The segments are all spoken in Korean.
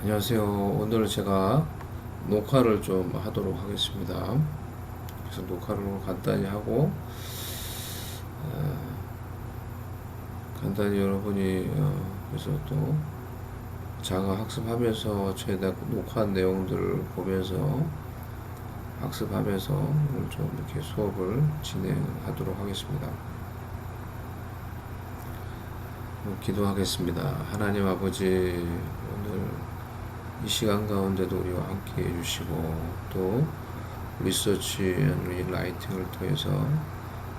안녕하세요. 오늘 제가 녹화를 좀 하도록 하겠습니다. 그래서 녹화를 간단히 하고 간단히 여러분이 그래서 또 자가 학습하면서 제가 녹화한 내용들을 보면서 학습하면서 오늘 좀 이렇게 수업을 진행하도록 하겠습니다. 기도하겠습니다. 하나님 아버지, 오늘 이 시간 가운데도 우리와 함께 해주시고, 또 리서치 앤 라이팅을 통해서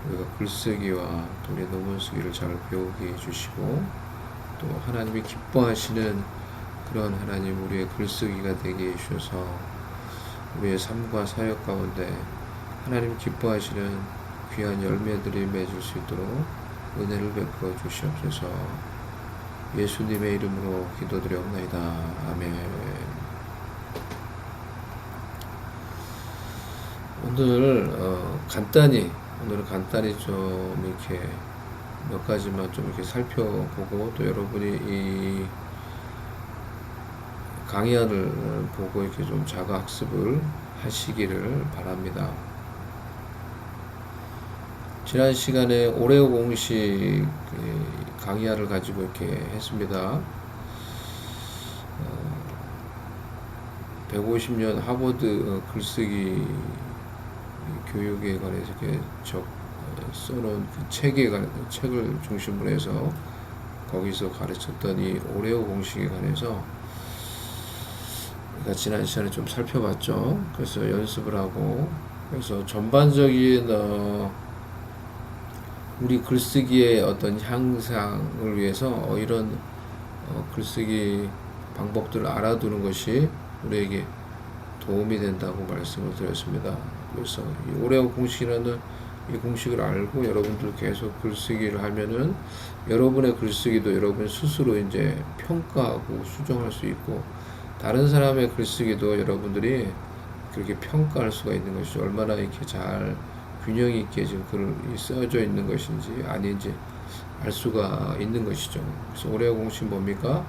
우리가 글쓰기와 또 우리 논문 쓰기를 잘 배우게 해주시고, 또 하나님이 기뻐하시는 그런 하나님 우리의 글쓰기가 되게 해주셔서 우리의 삶과 사역 가운데 하나님 기뻐하시는 귀한 열매들이 맺을 수 있도록 은혜를 베풀어 주시옵소서. 예수님의 이름으로 기도드려옵나이다. 아멘. 오늘은 간단히 좀 이렇게 몇 가지만 좀 이렇게 살펴보고, 또 여러분이 이 강의안을 보고 이렇게 좀 자가 학습을 하시기를 바랍니다. 지난 시간에 오레오 공식 강의안을 가지고 이렇게 했습니다. 150년 하버드 글쓰기 교육에 관해서 이렇게 써놓은 그 책을 중심으로 해서 거기서 가르쳤던 이 오레오 공식에 관해서 우리가 지난 시간에 좀 살펴봤죠. 그래서 연습을 하고, 그래서 전반적인 우리 글쓰기의 어떤 향상을 위해서 이런 글쓰기 방법들을 알아두는 것이 우리에게 도움이 된다고 말씀을 드렸습니다. 그래서 이 오레오 공식이라는 이 공식을 알고 여러분들 계속 글쓰기를 하면은 여러분의 글쓰기도 여러분 스스로 이제 평가하고 수정할 수 있고, 다른 사람의 글쓰기도 여러분들이 그렇게 평가할 수가 있는 것이죠. 얼마나 이렇게 잘 균형 있게 지금 글이 써져 있는 것인지 아닌지 알 수가 있는 것이죠. 그래서 오레오 공식은 뭡니까?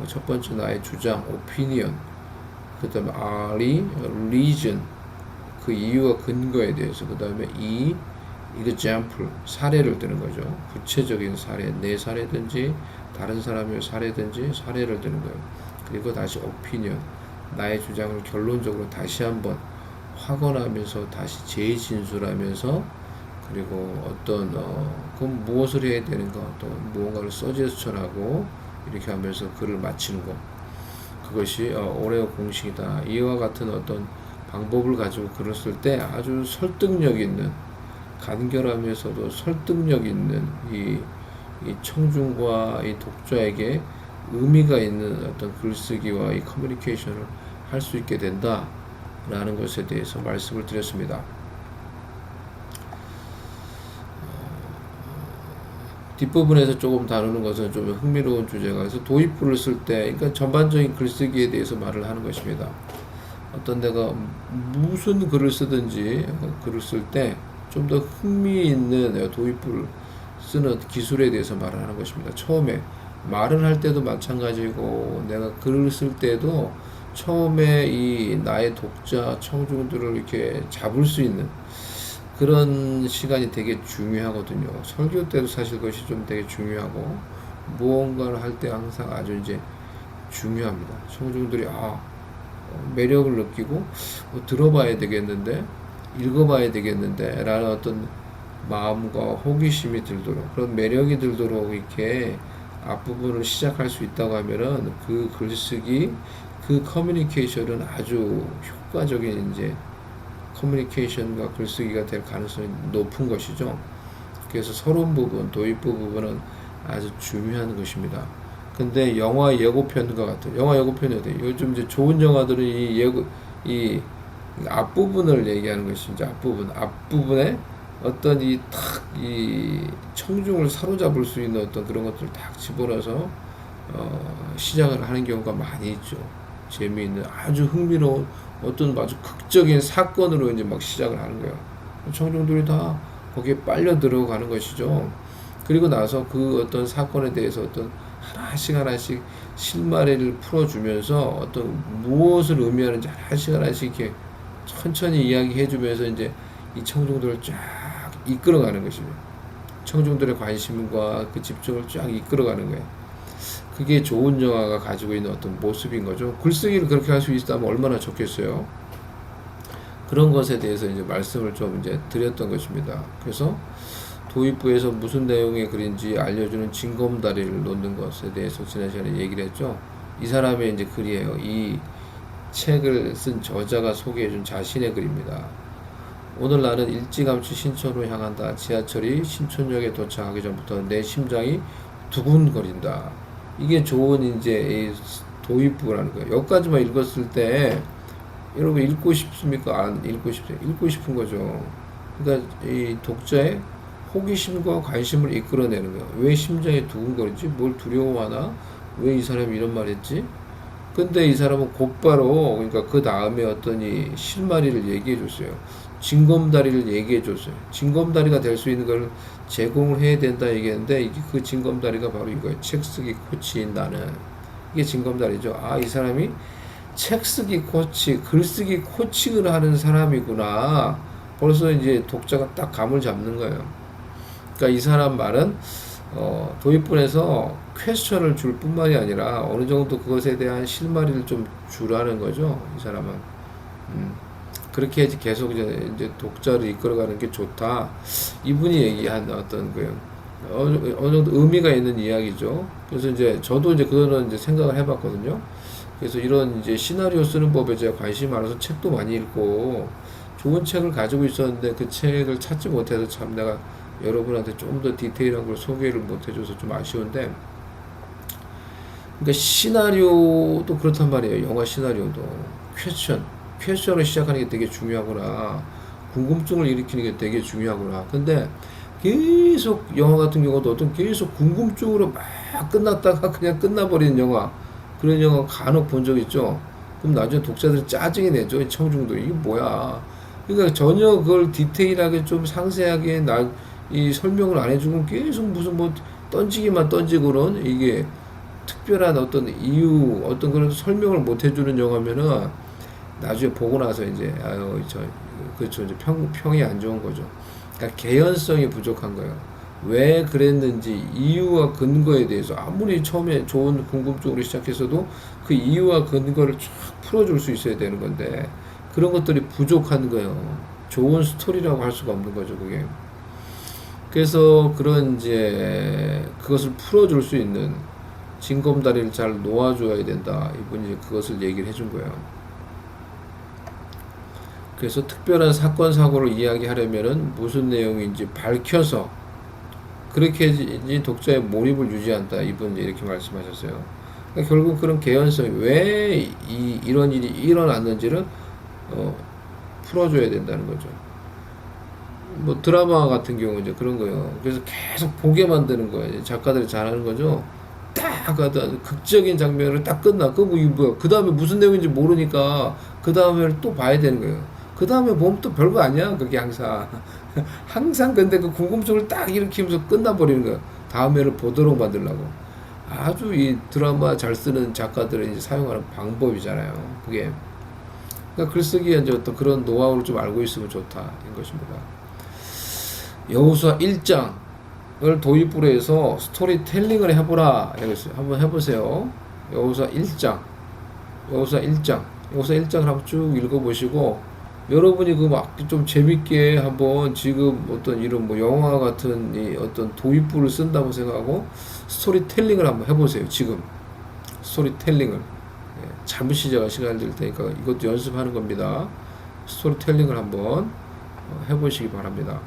첫 번째 나의 주장, opinion. 그 다음에 R이 reason, 그 이유와 근거에 대해서. 그 다음에 example, 사례를 드는 거죠. 구체적인 사례, 내 사례든지 다른 사람의 사례든지 사례를 드는 거예요. 그리고 다시 opinion, 나의 주장을 결론적으로 다시 한번 확언하면서 다시 재진술하면서, 그리고 어떤 그럼 무엇을 해야 되는가, 또 무언가를 서제스천하고 이렇게 하면서 글을 마치는 것, 그것이 오레오 공식이다. 이와 같은 어떤 방법을 가지고 글을 쓸 때 아주 설득력 있는, 간결하면서도 설득력 있는 이 청중과 이 독자에게 의미가 있는 어떤 글쓰기와 이 커뮤니케이션을 할 수 있게 된다 라는 것에 대해서 말씀을 드렸습니다. 뒷부분에서 조금 다루는 것은 좀 흥미로운 주제가, 그래서 도입부를 쓸 때, 그러니까 전반적인 글쓰기에 대해서 말을 하는 것입니다. 어떤 내가 무슨 글을 쓰든지 글을 쓸 때 좀 더 흥미있는 도입부를 쓰는 기술에 대해서 말을 하는 것입니다. 처음에 말을 할 때도 마찬가지고, 내가 글을 쓸 때도 처음에 이 나의 독자, 청중들을 이렇게 잡을 수 있는 그런 시간이 되게 중요하거든요. 설교 때도 사실 그것이 좀 되게 중요하고, 무언가를 할 때 항상 아주 이제 중요합니다. 청중들이 매력을 느끼고 들어봐야 되겠는데, 읽어봐야 되겠는데 라는 어떤 마음과 호기심이 들도록, 그런 매력이 들도록 이렇게 앞부분을 시작할 수 있다고 하면은 그 글쓰기, 그 커뮤니케이션은 아주 효과적인 이제 커뮤니케이션과 글쓰기가 될 가능성이 높은 것이죠. 그래서 서론 부분, 도입부 부분은 아주 중요한 것입니다. 근데 영화 예고편과 같은, 영화 예고편이 어때요? 요즘 이제 좋은 영화들은 이 앞부분을 얘기하는 것이, 이제 앞부분에 어떤 이 청중을 사로잡을 수 있는 어떤 그런 것들을 딱 집어넣어서 시작을 하는 경우가 많이 있죠. 재미있는 아주 흥미로운 어떤 아주 극적인 사건으로 이제 막 시작을 하는 거예요. 청중들이 다 거기에 빨려 들어가는 것이죠. 그리고 나서 그 어떤 사건에 대해서 어떤 하나씩 실마리를 풀어주면서 어떤 무엇을 의미하는지 하나씩 이렇게 천천히 이야기해주면서 이제 이 청중들을 쫙 이끌어가는 것입니다. 청중들의 관심과 그 집중을 쫙 이끌어가는 거예요. 그게 좋은 영화가 가지고 있는 어떤 모습인 거죠. 글쓰기를 그렇게 할 수 있다면 얼마나 좋겠어요. 그런 것에 대해서 이제 말씀을 좀 이제 드렸던 것입니다. 그래서 도입부에서 무슨 내용의 글인지 알려주는 징검다리를 놓는 것에 대해서 지난 시간에 얘기를 했죠. 이 사람의 이제 글이에요. 이 책을 쓴 저자가 소개해준 자신의 글입니다. 오늘 나는 일찌감치 신촌으로 향한다. 지하철이 신촌역에 도착하기 전부터 내 심장이 두근거린다. 이게 좋은 이제 도입부라는 거예요. 여기까지만 읽었을 때 여러분 읽고 싶습니까? 안 읽고 싶어요. 읽고 싶은 거죠. 그러니까 이 독자의 호기심과 관심을 이끌어내는 거예요. 왜 심장이 두근거리지? 뭘 두려워하나? 왜 이 사람이 이런 말 했지? 근데 이 사람은 곧바로 그러니까 그 다음에 어떤 이 실마리를 얘기해 줬어요. 징검다리를 얘기해 줬어요. 징검다리가 될 수 있는 걸 제공을 해야 된다 얘기했는데 이게 그 징검다리가 바로 이거예요. 책 쓰기 코치인 나는. 이게 징검다리죠. 아, 이 사람이 책 쓰기 코치, 글쓰기 코칭을 하는 사람이구나. 벌써 이제 독자가 딱 감을 잡는 거예요. 그러니까 이 사람 말은 도입본에서 퀘스천을 줄 뿐만이 아니라 어느 정도 그것에 대한 실마리를 좀 주라는 거죠. 이 사람은. 그렇게 해야지 계속 이제 독자를 이끌어가는 게 좋다. 이분이 얘기한 어떤 어느 정도 의미가 있는 이야기죠. 그래서 이제 저도 이제 그거는 이제 생각을 해봤거든요. 그래서 이런 이제 시나리오 쓰는 법에 제가 관심이 많아서 책도 많이 읽고 좋은 책을 가지고 있었는데 그 책을 찾지 못해서 참 내가 여러분한테 좀 더 디테일한 걸 소개를 못 해줘서 좀 아쉬운데, 그러니까 시나리오도 그렇단 말이에요. 영화 시나리오도 퀘스천을 시작하는 게 되게 중요하구나. 궁금증을 일으키는 게 되게 중요하구나. 근데 계속 영화 같은 경우도 어떤 계속 궁금증으로 막 끝났다가 그냥 끝나버리는 영화, 그런 영화 간혹 본 적 있죠. 그럼 나중에 독자들이 짜증이 내죠. 청중도 이게 뭐야. 그러니까 전혀 그걸 디테일하게 좀 상세하게 이 설명을 안 해주고 계속 무슨 뭐 던지기만 던지고는 이게 특별한 어떤 이유 어떤 그런 설명을 못 해주는 영화면은 나중에 보고 나서 이제 아유 그렇죠, 이제 평이 안 좋은 거죠. 그러니까 개연성이 부족한 거예요. 왜 그랬는지 이유와 근거에 대해서 아무리 처음에 좋은 궁금증으로 시작했어도 그 이유와 근거를 쫙 풀어줄 수 있어야 되는 건데 그런 것들이 부족한 거예요. 좋은 스토리라고 할 수가 없는 거죠, 그게. 그래서 그런 이제 그것을 풀어줄 수 있는 징검다리를 잘 놓아줘야 된다. 이분이 이제 그것을 얘기를 해준 거예요. 그래서 특별한 사건 사고를 이야기하려면은 무슨 내용인지 밝혀서 그렇게 이제 독자의 몰입을 유지한다. 이분이 이렇게 말씀하셨어요. 그러니까 결국 그런 개연성이 왜 이런 일이 일어났는지를 풀어줘야 된다는 거죠. 뭐 드라마 같은 경우 이제 그런 거예요. 그래서 계속 보게 만드는 거예요. 작가들이 잘하는 거죠. 딱 하던 극적인 장면을 딱 끝나. 그 다음에 무슨 내용인지 모르니까 그 다음에 또 봐야 되는 거예요. 그 다음에 보면 또 별거 아니야. 그게 항상 근데 그 궁금증을 딱 일으키면서 끝나버리는 거예요. 다음에를 보도록 만들려고. 아주 이 드라마 잘 쓰는 작가들이 이제 사용하는 방법이잖아요. 그게. 그러니까 글쓰기에 이제 어떤 그런 노하우를 좀 알고 있으면 좋다. 인 것입니다. 여호수아 1장을 도입부로 해서 스토리텔링을 해보라. 한번 해보세요. 여호수아 1장. 여호수아 1장을 한번 쭉 읽어보시고, 여러분이 그 막 좀 재밌게 한번 지금 어떤 이런 뭐 영화 같은 이 어떤 도입부를 쓴다고 생각하고 스토리텔링을 한번 해보세요. 지금. 스토리텔링을. 잠시 제가 시간을 드릴 테니까 이것도 연습하는 겁니다. 스토리텔링을 한번 해보시기 바랍니다.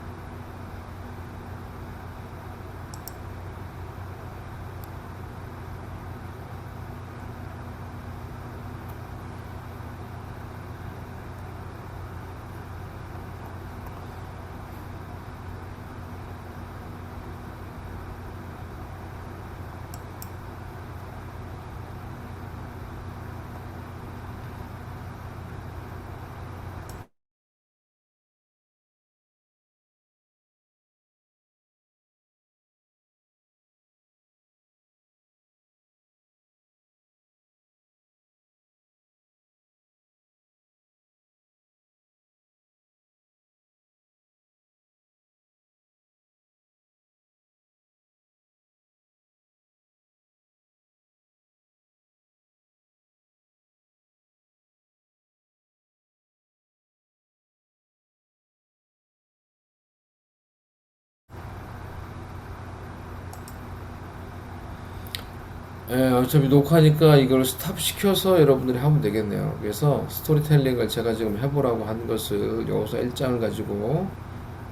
예, 어차피 녹화니까 이걸 스탑 시켜서 여러분들이 하면 되겠네요. 그래서 스토리텔링을 제가 지금 해보라고 한 것을 여기서 1장을 가지고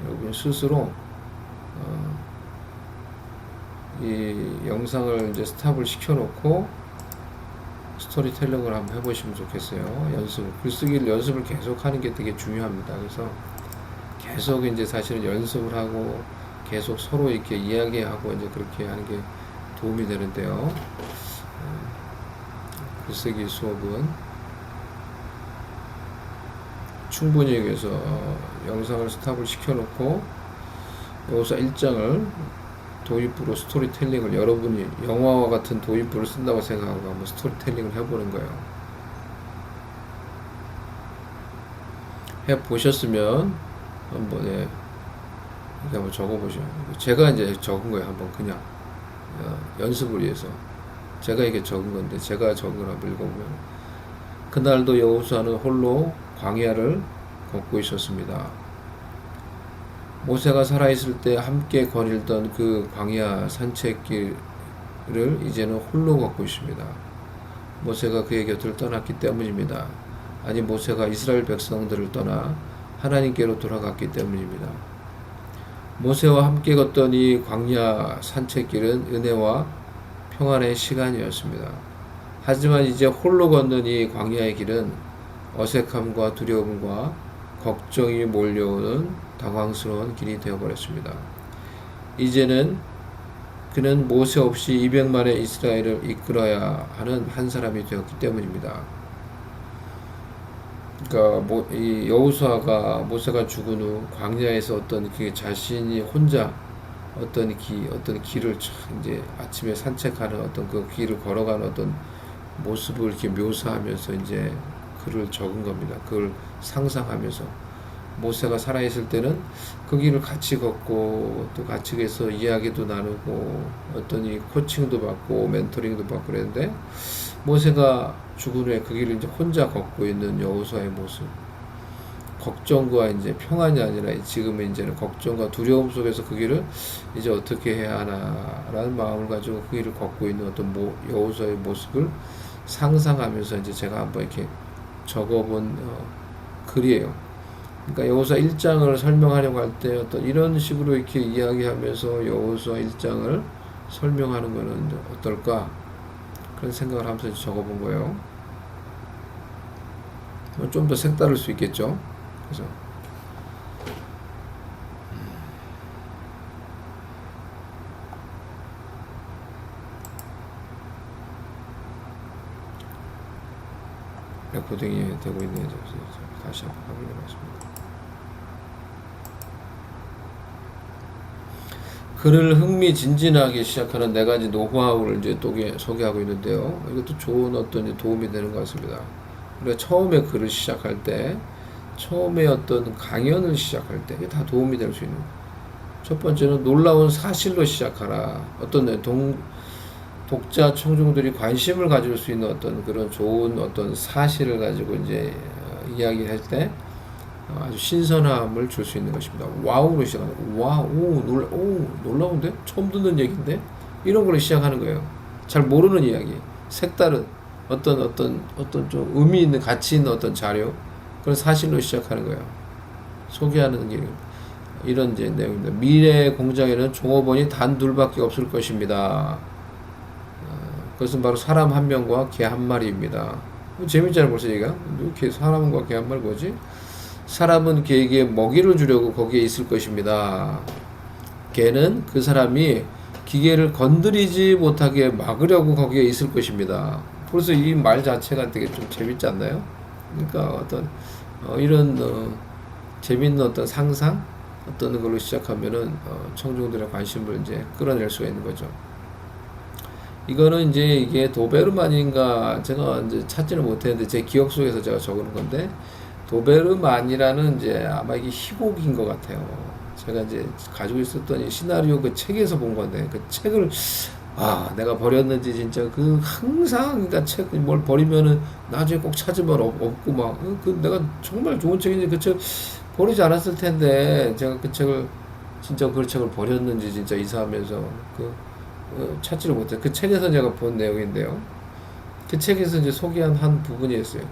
여러분 스스로 이 영상을 이제 스탑을 시켜놓고 스토리텔링을 한번 해보시면 좋겠어요. 글쓰기를 연습을 계속 하는 게 되게 중요합니다. 그래서 계속 이제 사실은 연습을 하고 계속 서로 이렇게 이야기하고 이제 그렇게 하는 게 도움이 되는데요. 글쓰기 수업은 충분히 그래서 영상을 스탑을 시켜놓고 여기서 1장을 도입부로 스토리텔링을 여러분이 영화와 같은 도입부를 쓴다고 생각하고 한번 스토리텔링을 해보는 거예요. 해보셨으면 한번 이렇게 한번 적어보죠. 제가 이제 적은 거예요. 한번 그냥 연습을 위해서 제가 이게 적은 건데 제가 적은 걸 한번 읽어보면 그날도 여호수아는 홀로 광야를 걷고 있었습니다. 모세가 살아있을 때 함께 거닐던 그 광야 산책길을 이제는 홀로 걷고 있습니다. 모세가 그의 곁을 떠났기 때문입니다. 아니 모세가 이스라엘 백성들을 떠나 하나님께로 돌아갔기 때문입니다. 모세와 함께 걷던 이 광야 산책길은 은혜와 평안의 시간이었습니다. 하지만 이제 홀로 걷는 이 광야의 길은 어색함과 두려움과 걱정이 몰려오는 당황스러운 길이 되어버렸습니다. 이제는 그는 모세 없이 200만의 이스라엘을 이끌어야 하는 한 사람이 되었기 때문입니다. 그러니까 이 여호수아가 모세가 죽은 후 광야에서 어떤 그 자신이 혼자 어떤 길을 이제 아침에 산책하는 어떤 그 길을 걸어가는 어떤 모습을 이렇게 묘사하면서 이제 글을 적은 겁니다. 그걸 상상하면서 모세가 살아있을 때는 그 길을 같이 걷고 또 같이 해서 이야기도 나누고 어떤 이 코칭도 받고 멘토링도 받고 그랬는데 모세가 죽은 후에 그 길을 이제 혼자 걷고 있는 여호수아의 모습, 걱정과 이제 평안이 아니라 지금은 이제는 걱정과 두려움 속에서 그 길을 이제 어떻게 해야 하나라는 마음을 가지고 그 길을 걷고 있는 어떤 여호수아의 모습을 상상하면서 이제 제가 한번 이렇게 적어본 글이에요. 그러니까 여호수아 1장을 설명하려고 할 때 어떤 이런 식으로 이렇게 이야기하면서 여호수아 1장을 설명하는 거는 어떨까 그런 생각을 하면서 적어본 거예요. 좀 더 색다를 수 있겠죠. 그래서 레코딩이 되고 있네요. 다시 한번 확인해 보겠습니다. 글을 흥미진진하게 시작하는 4가지 노하우를 이제 또 소개하고 있는데요. 이것도 좋은 어떤 도움이 되는 것 같습니다. 우리가 처음에 글을 시작할 때, 처음에 어떤 강연을 시작할 때, 이게 다 도움이 될 수 있는. 첫 번째는 놀라운 사실로 시작하라. 어떤 독자 청중들이 관심을 가질 수 있는 어떤 그런 좋은 어떤 사실을 가지고 이제 이야기를 할 때 아주 신선함을 줄 수 있는 것입니다. 와우로 시작하는 와우, 놀라운데? 처음 듣는 얘기인데? 이런 걸로 시작하는 거예요. 잘 모르는 이야기, 색다른 어떤 좀 의미 있는 가치 있는 어떤 자료, 그런 사실로 시작하는 거예요. 소개하는 게 이런 이제 내용입니다. 미래의 공장에는 종업원이 단 둘밖에 없을 것입니다. 그것은 바로 사람 한 명과 개 한 마리입니다. 재밌잖아요, 벌써 얘기가. 이렇게 사람과 개 한 마리 뭐지? 사람은 개에게 먹이를 주려고 거기에 있을 것입니다. 개는 그 사람이 기계를 건드리지 못하게 막으려고 거기에 있을 것입니다. 벌써 이 말 자체가 되게 좀 재밌지 않나요? 그러니까 어떤 이런 재밌는 어떤 상상 어떤 걸로 시작하면은 청중들의 관심을 이제 끌어낼 수가 있는 거죠. 이거는 이제 이게 도베르만인가 제가 이제 찾지는 못했는데 제 기억 속에서 제가 적은 건데 도베르만이라는 이제 아마 이게 희곡인 것 같아요. 제가 이제 가지고 있었던 이 시나리오 그 책에서 본 건데 그 책을 내가 버렸는지 진짜 그 항상 그러니까 책 뭘 버리면은 나중에 꼭 찾으면 없고 막 그 내가 정말 좋은 책인지 그 책 버리지 않았을 텐데 제가 그 책을 진짜 그 책을 버렸는지 진짜 이사하면서 그 찾지를 못해요. 그 책에서 제가 본 내용인데요. 그 책에서 이제 소개한 한 부분이었어요.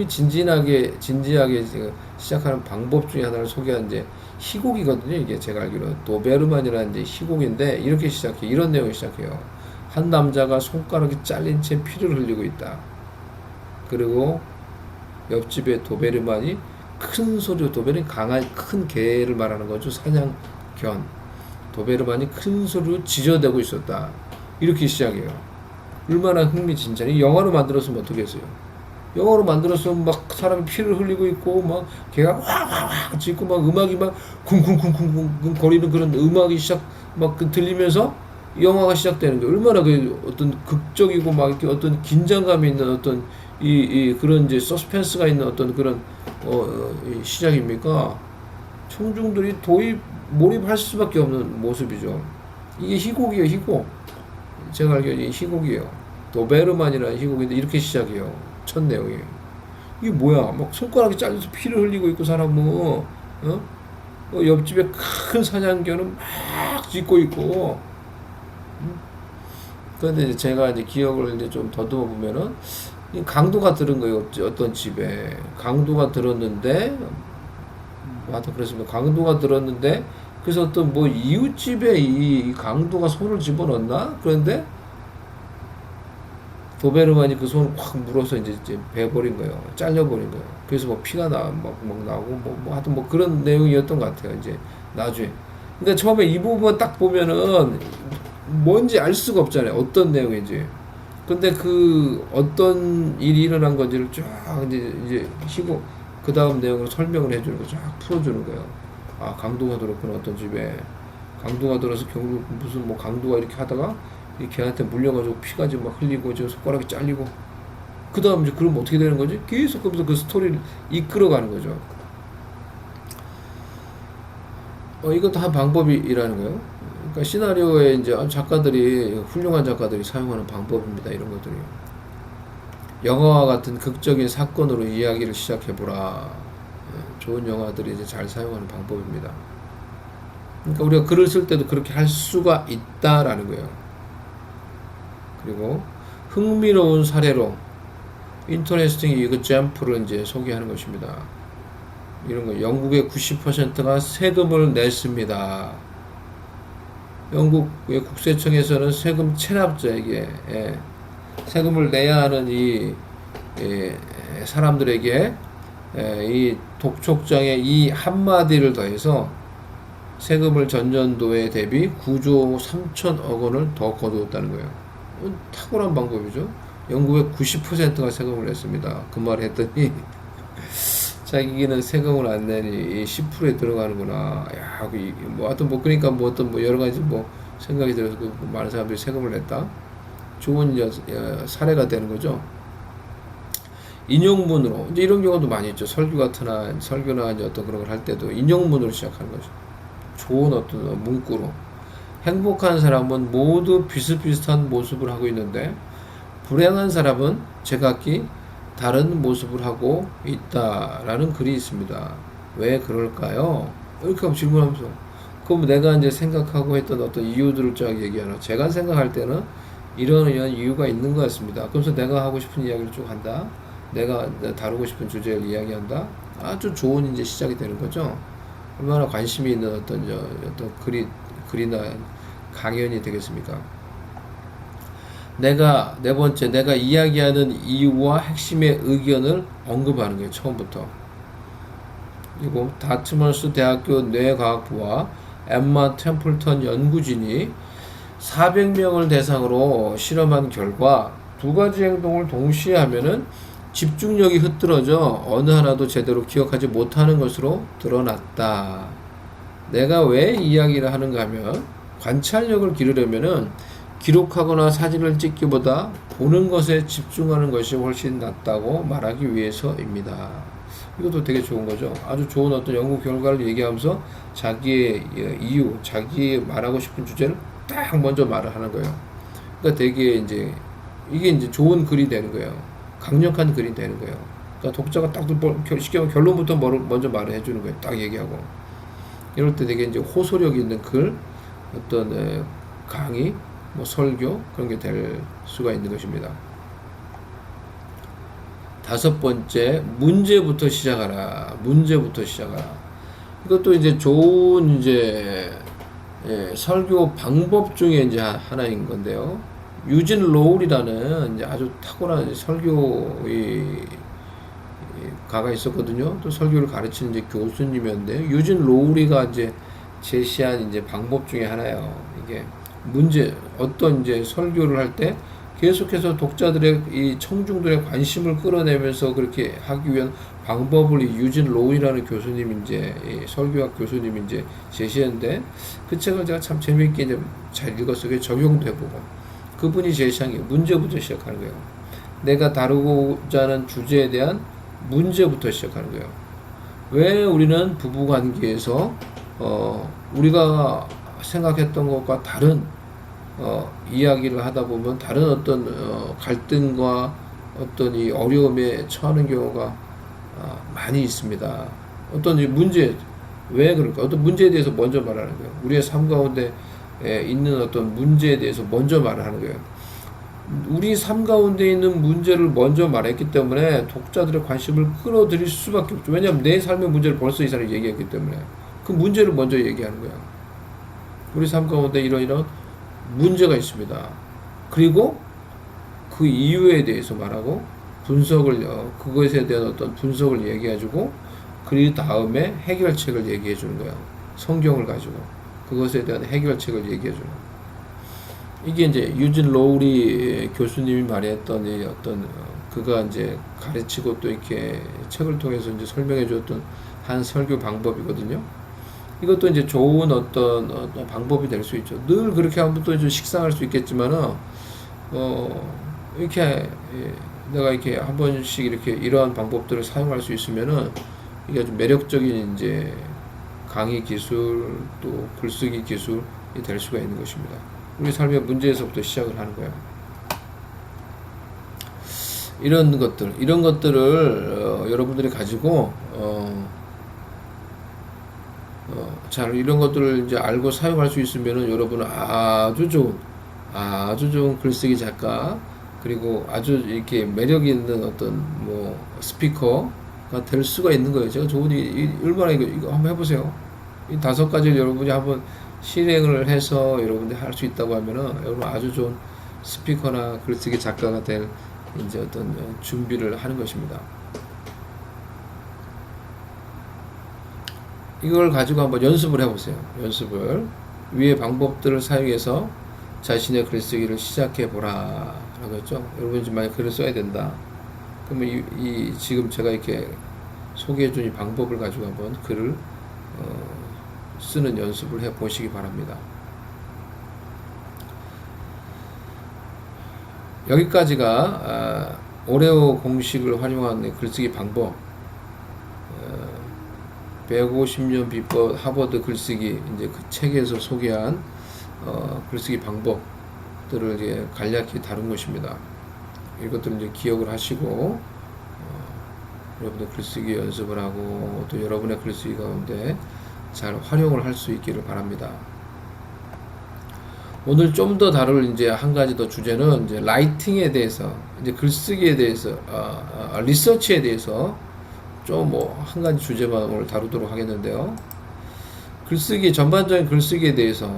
진지하게 시작하는 방법 중에 하나를 소개한 이제 희곡이거든요. 이게 제가 알기로 도베르만이라는 이제 희곡인데 이렇게 시작해요. 이런 내용이 시작해요. 한 남자가 손가락이 잘린 채 피를 흘리고 있다. 그리고 옆집에 도베르만이 큰 소리로, 도베르는 강한 큰 개를 말하는 거죠. 사냥견. 도베르만이 큰 소리로 지저대고 있었다. 이렇게 시작해요. 얼마나 흥미진진해. 영화로 만들었으면 어떻게 했어요? 영화로 만들었으면 막 사람이 피를 흘리고 있고 막 개가 와와와 짖고 막 음악이 막 쿵쿵쿵쿵쿵 거리는 그런 음악이 막 들리면서 영화가 시작되는 거예요. 얼마나 그 어떤 극적이고 막 이렇게 어떤 긴장감이 있는 어떤 이 그런 이제 서스펜스가 있는 어떤 그런 시작입니까? 청중들이 도입 몰입할 수밖에 없는 모습이죠. 이게 희곡이에요, 희곡. 제가 알기로는 희곡이에요. 도베르만이라는 희곡인데 이렇게 시작해요. 첫 내용이. 이게 뭐야? 막 손가락이 잘려서 피를 흘리고 있고 사람은 옆집에 큰 사냥견은 막 짖고 있고. 그런데 이제 제가 이제 기억을 이제 좀 더듬어 보면은 이 강도가 들은 거예요. 어떤 집에 강도가 들었는데, 하여튼 그렇습니다. 강도가 들었는데 그래서 어떤 뭐 이웃집에 이 강도가 손을 집어넣나? 그런데 도베르만이 그 손을 확 물어서 이제 베버린 거예요. 잘려버린 거예요. 그래서 뭐 피가 막 나오고 하여튼 뭐 그런 내용이었던 것 같아요. 이제 나중에. 그러니까 처음에 이 부분 딱 보면은 뭔지 알 수가 없잖아요. 어떤 내용인지. 근데 그 어떤 일이 일어난 건지를 쫙 이제 희고 그 다음 내용으로 설명을 해주는 거 쫙 풀어주는 거예요. 아, 강도가 들었구나. 어떤 집에 강도가 들어서 결국 무슨 뭐 강도가 이렇게 하다가 이 걔한테 물려가지고 피가 지금 막 흘리고 지금 손가락이 잘리고 그 다음 이제 그럼 어떻게 되는 거지? 계속 그러면서 그 스토리를 이끌어가는 거죠. 이것도 한 방법이라는 거예요. 그러니까 시나리오에 이제 훌륭한 작가들이 사용하는 방법입니다. 이런 것들이. 영화와 같은 극적인 사건으로 이야기를 시작해보라. 좋은 영화들이 이제 잘 사용하는 방법입니다. 그러니까 우리가 글을 쓸 때도 그렇게 할 수가 있다라는 거예요. 그리고 흥미로운 사례로 interesting example를 이제 소개하는 것입니다. 이런 거 영국의 90%가 세금을 냈습니다. 영국의 국세청에서는 세금 체납자에게 세금을 내야 하는 이 사람들에게 이 독촉장의 이 한마디를 더해서 세금을 전년도에 대비 9조 3천억 원을 더 거두었다는 거예요. 탁월한 방법이죠. 영국의 90%가 세금을 냈습니다. 그 말을 했더니 자기는 세금을 안 내니 10%에 들어가는구나. 야, 뭐 하여튼 뭐 그러니까 뭐 어떤 뭐 여러 가지 뭐 생각이 들어서 많은 사람들이 세금을 냈다. 좋은 사례가 되는 거죠. 인용문으로 이제 이런 경우도 많이 있죠. 설교나 이제 어떤 그런 걸 할 때도 인용문으로 시작하는 거죠. 좋은 어떤 문구로 행복한 사람은 모두 비슷비슷한 모습을 하고 있는데 불행한 사람은 제각기 다른 모습을 하고 있다라는 글이 있습니다. 왜 그럴까요? 이렇게 하면 질문하면서 그럼 내가 이제 생각하고 했던 어떤 이유들을 쫙 얘기하나. 제가 생각할 때는 이런 이유가 있는 것 같습니다. 그래서 내가 하고 싶은 이야기를 쭉 한다. 내가 다루고 싶은 주제를 이야기한다. 아주 좋은 이제 시작이 되는 거죠. 얼마나 관심이 있는 어떤 글이나 강연이 되겠습니까? 네 번째, 내가 이야기하는 이유와 핵심의 의견을 언급하는 거예요. 처음부터. 그리고 다트머스 대학교 뇌과학부와 엠마 템플턴 연구진이 400명을 대상으로 실험한 결과 두 가지 행동을 동시에 하면은 집중력이 흐트러져 어느 하나도 제대로 기억하지 못하는 것으로 드러났다. 내가 왜 이야기를 하는가 하면 관찰력을 기르려면은 기록하거나 사진을 찍기보다 보는 것에 집중하는 것이 훨씬 낫다고 말하기 위해서입니다. 이것도 되게 좋은 거죠. 아주 좋은 어떤 연구 결과를 얘기하면서 자기의 이유, 자기 말하고 싶은 주제를 딱 먼저 말을 하는 거예요. 그러니까 되게 이제 이게 이제 좋은 글이 되는 거예요. 강력한 글이 되는 거예요. 그러니까 독자가 딱 쉽게 말하면 결론부터 먼저 말을 해주는 거예요. 딱 얘기하고. 이럴 때 되게 이제 호소력 있는 글, 어떤 강의, 뭐 설교 그런 게 될 수가 있는 것입니다. 다섯 번째, 문제부터 시작하라. 문제부터 시작하라. 이것도 이제 좋은 이제 설교 방법 중에 이제 하나인 건데요. 유진 로울이라는 이제 아주 탁월한 설교 가가 있었거든요. 또 설교를 가르치는 이제 교수님이었는데 유진 로울이가 이제 제시한 이제 방법 중에 하나예요. 이게 어떤 이제 설교를 할 때 계속해서 독자들의 이 청중들의 관심을 끌어내면서 그렇게 하기 위한 방법을 유진 로우이라는 교수님 이제 설교학 교수님이 이제 제시했는데 그 책을 제가 참 재미있게 이제 잘 읽었어요. 적용도 해보고 그분이 제시한 게 문제부터 시작하는 거예요. 내가 다루고자 하는 주제에 대한 문제부터 시작하는 거예요. 왜 우리는 부부관계에서 우리가 생각했던 것과 다른 이야기를 하다 보면 다른 어떤 갈등과 어떤 이 어려움에 처하는 경우가 많이 있습니다. 어떤 이 문제 왜 그럴까? 어떤 문제에 대해서 먼저 말하는 거예요. 우리의 삶 가운데 있는 어떤 문제에 대해서 먼저 말하는 거예요. 우리 삶 가운데 있는 문제를 먼저 말했기 때문에 독자들의 관심을 끌어들일 수밖에 없죠. 왜냐하면 내 삶의 문제를 벌써 이 사람이 얘기했기 때문에 그 문제를 먼저 얘기하는 거야. 우리 삶 가운데 이런 문제가 있습니다. 그리고 그 이유에 대해서 말하고 그것에 대한 어떤 분석을 얘기해주고 그 다음에 해결책을 얘기해주는 거예요. 성경을 가지고 그것에 대한 해결책을 얘기해주는 거예요. 이게 이제 유진 로우리 교수님이 말했던 그가 이제 가르치고 또 이렇게 책을 통해서 이제 설명해 줬던 한 설교 방법이거든요. 이것도 이제 좋은 어떤 방법이 될 수 있죠. 늘 그렇게 하면 또 좀 식상할 수 있겠지만은, 이렇게, 내가 이렇게 한 번씩 이렇게 이러한 방법들을 사용할 수 있으면은, 이게 아주 매력적인 이제 강의 기술, 또 글쓰기 기술이 될 수가 있는 것입니다. 우리 삶의 문제에서부터 시작을 하는 거예요. 이런 것들을, 여러분들이 가지고, 잘 이런 것들을 이제 알고 사용할 수 있으면은 여러분은 아주 좋은 글쓰기 작가 그리고 아주 이렇게 매력 있는 어떤 뭐 스피커가 될 수가 있는 거예요. 제가 얼마나 이거 한번 해보세요. 이 5가지를 여러분이 한번 실행을 해서 여러분들이 할 수 있다고 하면은 여러분 아주 좋은 스피커나 글쓰기 작가가 될 이제 어떤 준비를 하는 것입니다. 이걸 가지고 한번 연습을 해보세요. 위의 방법들을 사용해서 자신의 글쓰기를 시작해보라 라고 했죠. 여러분이 좀 많이 글을 써야 된다. 그러면 지금 제가 이렇게 소개해준 이 방법을 가지고 한번 글을 쓰는 연습을 해보시기 바랍니다. 여기까지가 오레오 공식을 활용한 글쓰기 방법 150년 비법 하버드 글쓰기 이제 그 책에서 소개한 글쓰기 방법들을 이제 간략히 다룬 것입니다. 이것들을 이제 기억을 하시고 여러분들 글쓰기 연습을 하고 또 여러분의 글쓰기 가운데 잘 활용을 할 수 있기를 바랍니다. 오늘 좀 더 다룰 이제 한 가지 더 주제는 이제 라이팅에 대해서 이제 글쓰기에 대해서 리서치에 대해서 좀 한 가지 주제만 오늘 다루도록 하겠는데요. 전반적인 글쓰기에 대해서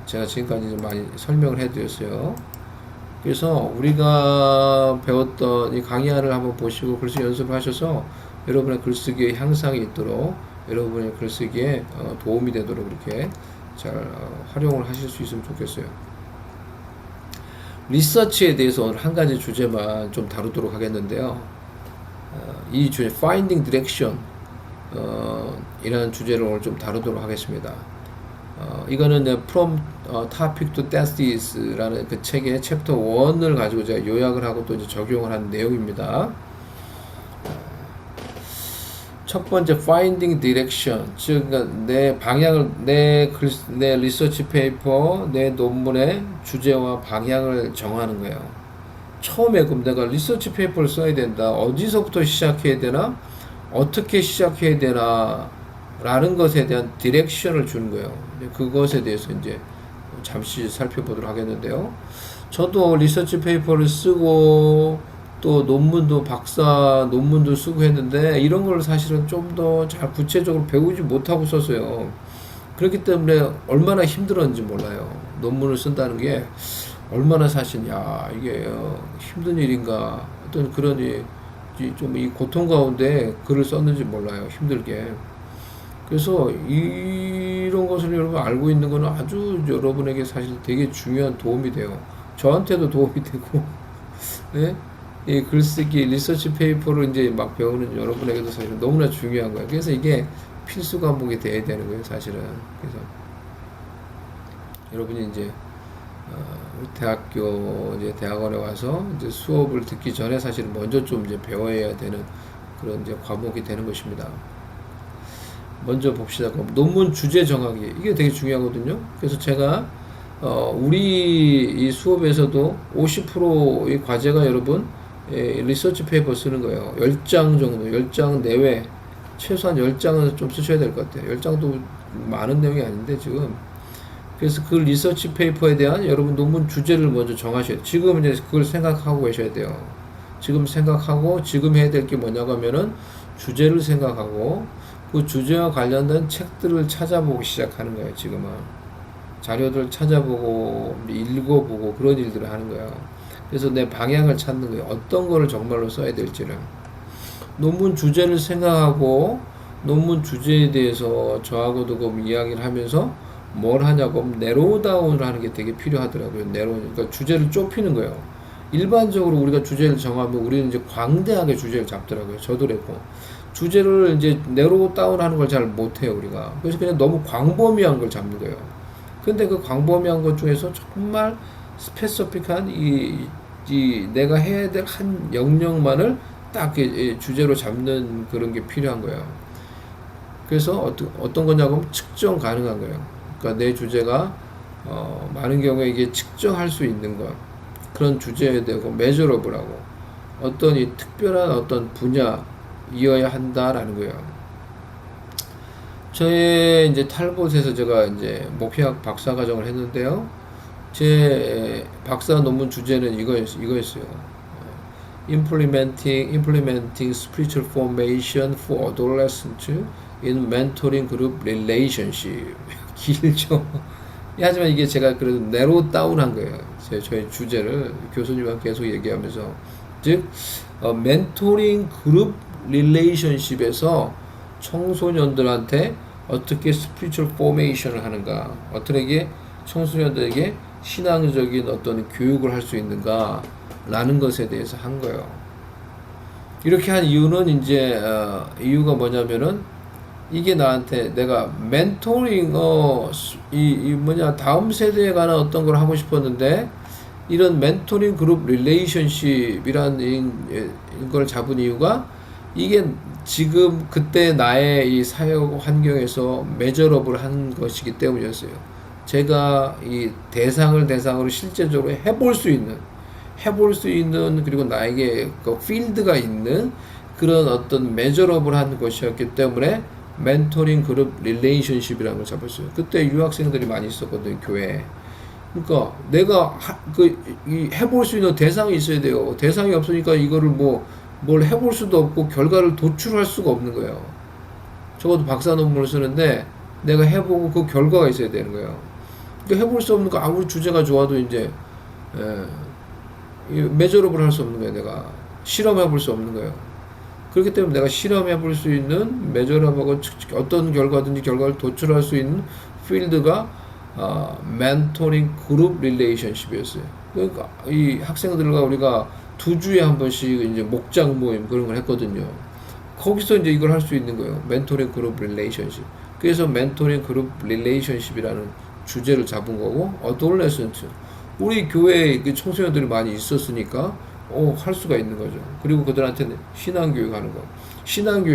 제가 지금까지 좀 많이 설명을 해드렸어요. 그래서 우리가 배웠던 이 강의안을 한번 보시고 글쓰기 연습을 하셔서 여러분의 글쓰기의 향상이 있도록 여러분의 글쓰기에 도움이 되도록 이렇게 잘 활용을 하실 수 있으면 좋겠어요. 리서치에 대해서 오늘 한 가지 주제만 좀 다루도록 하겠는데요. 이 주제 Finding Direction 이라는 주제를 오늘 좀 다루도록 하겠습니다. 이거는 From Topic to Thesis 라는 그 책의 챕터 1을 가지고 제가 요약을 하고 또 이제 적용을 한 내용입니다. 첫 번째 Finding Direction, 즉 내 방향을 내 리서치 페이퍼, 내 논문의 주제와 방향을 정하는 거예요. 처음에 그럼 내가 리서치 페이퍼를 써야 된다. 어디서부터 시작해야 되나? 어떻게 시작해야 되나? 라는 것에 대한 디렉션을 주는 거예요. 그것에 대해서 이제 잠시 살펴보도록 하겠는데요. 저도 리서치 페이퍼를 쓰고 또 논문도 박사 논문도 쓰고 했는데 이런 걸 사실은 좀 더 잘 구체적으로 배우지 못하고 썼어요. 그렇기 때문에 얼마나 힘들었는지 몰라요. 논문을 쓴다는 게 얼마나 사실 이게 힘든 일인가 어떤 그런 좀 이 고통 가운데 글을 썼는지 몰라요. 힘들게. 그래서 이런 것을 여러분 알고 있는 거는 아주 여러분에게 사실 되게 중요한 도움이 돼요. 저한테도 도움이 되고, 네? 이 글쓰기, 리서치 페이퍼를 이제 막 배우는 여러분에게도 사실 너무나 중요한 거예요. 그래서 이게 필수 과목이 돼야 되는 거예요, 사실은. 그래서 여러분이 이제 이제 대학원에 와서 이제 수업을 듣기 전에 사실 먼저 좀 이제 배워야 되는 그런 이제 과목이 되는 것입니다. 먼저 봅시다. 그럼 논문 주제 정하기. 이게 되게 중요하거든요. 그래서 제가, 우리 이 수업에서도 50%의 과제가 여러분, 리서치 페이퍼 쓰는 거예요. 10장 정도, 10장 내외, 최소한 10장은 좀 쓰셔야 될 것 같아요. 10장도 많은 내용이 아닌데, 지금. 그래서 그 리서치 페이퍼에 대한 여러분 논문 주제를 먼저 정하셔야 돼요. 지금 이제 그걸 생각하고 계셔야 돼요. 지금 생각하고, 지금 해야 될 게 뭐냐고 하면은, 주제를 생각하고, 그 주제와 관련된 책들을 찾아보고 시작하는 거예요, 지금은. 자료들 찾아보고, 읽어보고, 그런 일들을 하는 거예요. 그래서 내 방향을 찾는 거예요. 어떤 거를 정말로 써야 될지를. 논문 주제를 생각하고, 논문 주제에 대해서 저하고도 그 이야기를 하면서 뭘 하냐고 내로우 다운을 하는 게 되게 필요하더라고요. 그러니까 주제를 좁히는 거예요. 일반적으로 우리가 주제를 정하면 우리는 이제 광대하게 주제를 잡더라고요. 저도 그랬고. 주제를 이제 내로우 다운하는 걸 잘 못해요, 우리가. 그래서 그냥 너무 광범위한 걸 잡는 거예요. 근데 그 광범위한 것 중에서 정말 스페시픽한 내가 해야 될 한 영역만을 딱 주제로 잡는 그런 게 필요한 거예요. 그래서 어떤 거냐고 하면 측정 가능한 거예요. 그러니까 내 주제가 많은 경우에 이게 측정할 수 있는 것, 그런 주제에 대고 measurable하고 어떤 이 특별한 어떤 분야이어야 한다라는 거예요. 저의 이제 탈봇에서 제가 이제 목회학 박사 과정을 했는데요. 제 박사 논문 주제는 이거였어요. Implementing spiritual formation for adolescents in mentoring group relationship. 길죠. 하지만 이게 제가 그래도 내로 다운한 거예요. 저희 주제를 교수님과 계속 얘기하면서, 즉 멘토링 그룹 릴레이션십에서 청소년들한테 어떻게 스피리추얼 포메이션을 하는가, 어떻게 청소년들에게 신앙적인 어떤 교육을 할 수 있는가 라는 것에 대해서 한 거예요. 이렇게 한 이유는 이제 이유가 뭐냐면은 이게 나한테 내가 멘토링 다음 세대에 관한 어떤 걸 하고 싶었는데, 이런 멘토링 그룹 릴레이션십이라는 걸 잡은 이유가 이게 지금 그때 나의 이 사역 환경에서 메저업을 한 것이기 때문이었어요. 제가 이 대상으로 실제적으로 해볼 수 있는 그리고 나에게 그 필드가 있는 그런 어떤 메저업을 한 것이었기 때문에 멘토링 그룹 릴레이션십이라는 걸 잡았어요. 그때 유학생들이 많이 있었거든요, 교회에. 그러니까 내가 해볼 수 있는 대상이 있어야 돼요. 대상이 없으니까 이거를 뭘 해볼 수도 없고 결과를 도출할 수가 없는 거예요. 적어도 박사 논문을 쓰는데 내가 해보고 그 결과가 있어야 되는 거예요. 그러니까 해볼 수 없는 거, 아무리 주제가 좋아도 이제 메저업을 할 수 없는 거예요. 내가 실험해볼 수 없는 거예요. 그렇기 때문에 내가 실험해볼 수 있는 메저업하고 어떤 결과든지 결과를 도출할 수 있는 필드가 멘토링 그룹 릴레이션십이었어요. 그러니까 이 학생들과 우리가 2주에 한 번씩 이제 목장 모임 그런 걸 했거든요. 거기서 이제 이걸 할 수 있는 거예요. 멘토링 그룹 릴레이션십. 그래서 멘토링 그룹 릴레이션십이라는 주제를 잡은 거고, 어돌레센트, 우리 교회에 청소년들이 많이 있었으니까 할 수가 있는 거죠. 그리고 그들한테는 신앙교육 하는 거,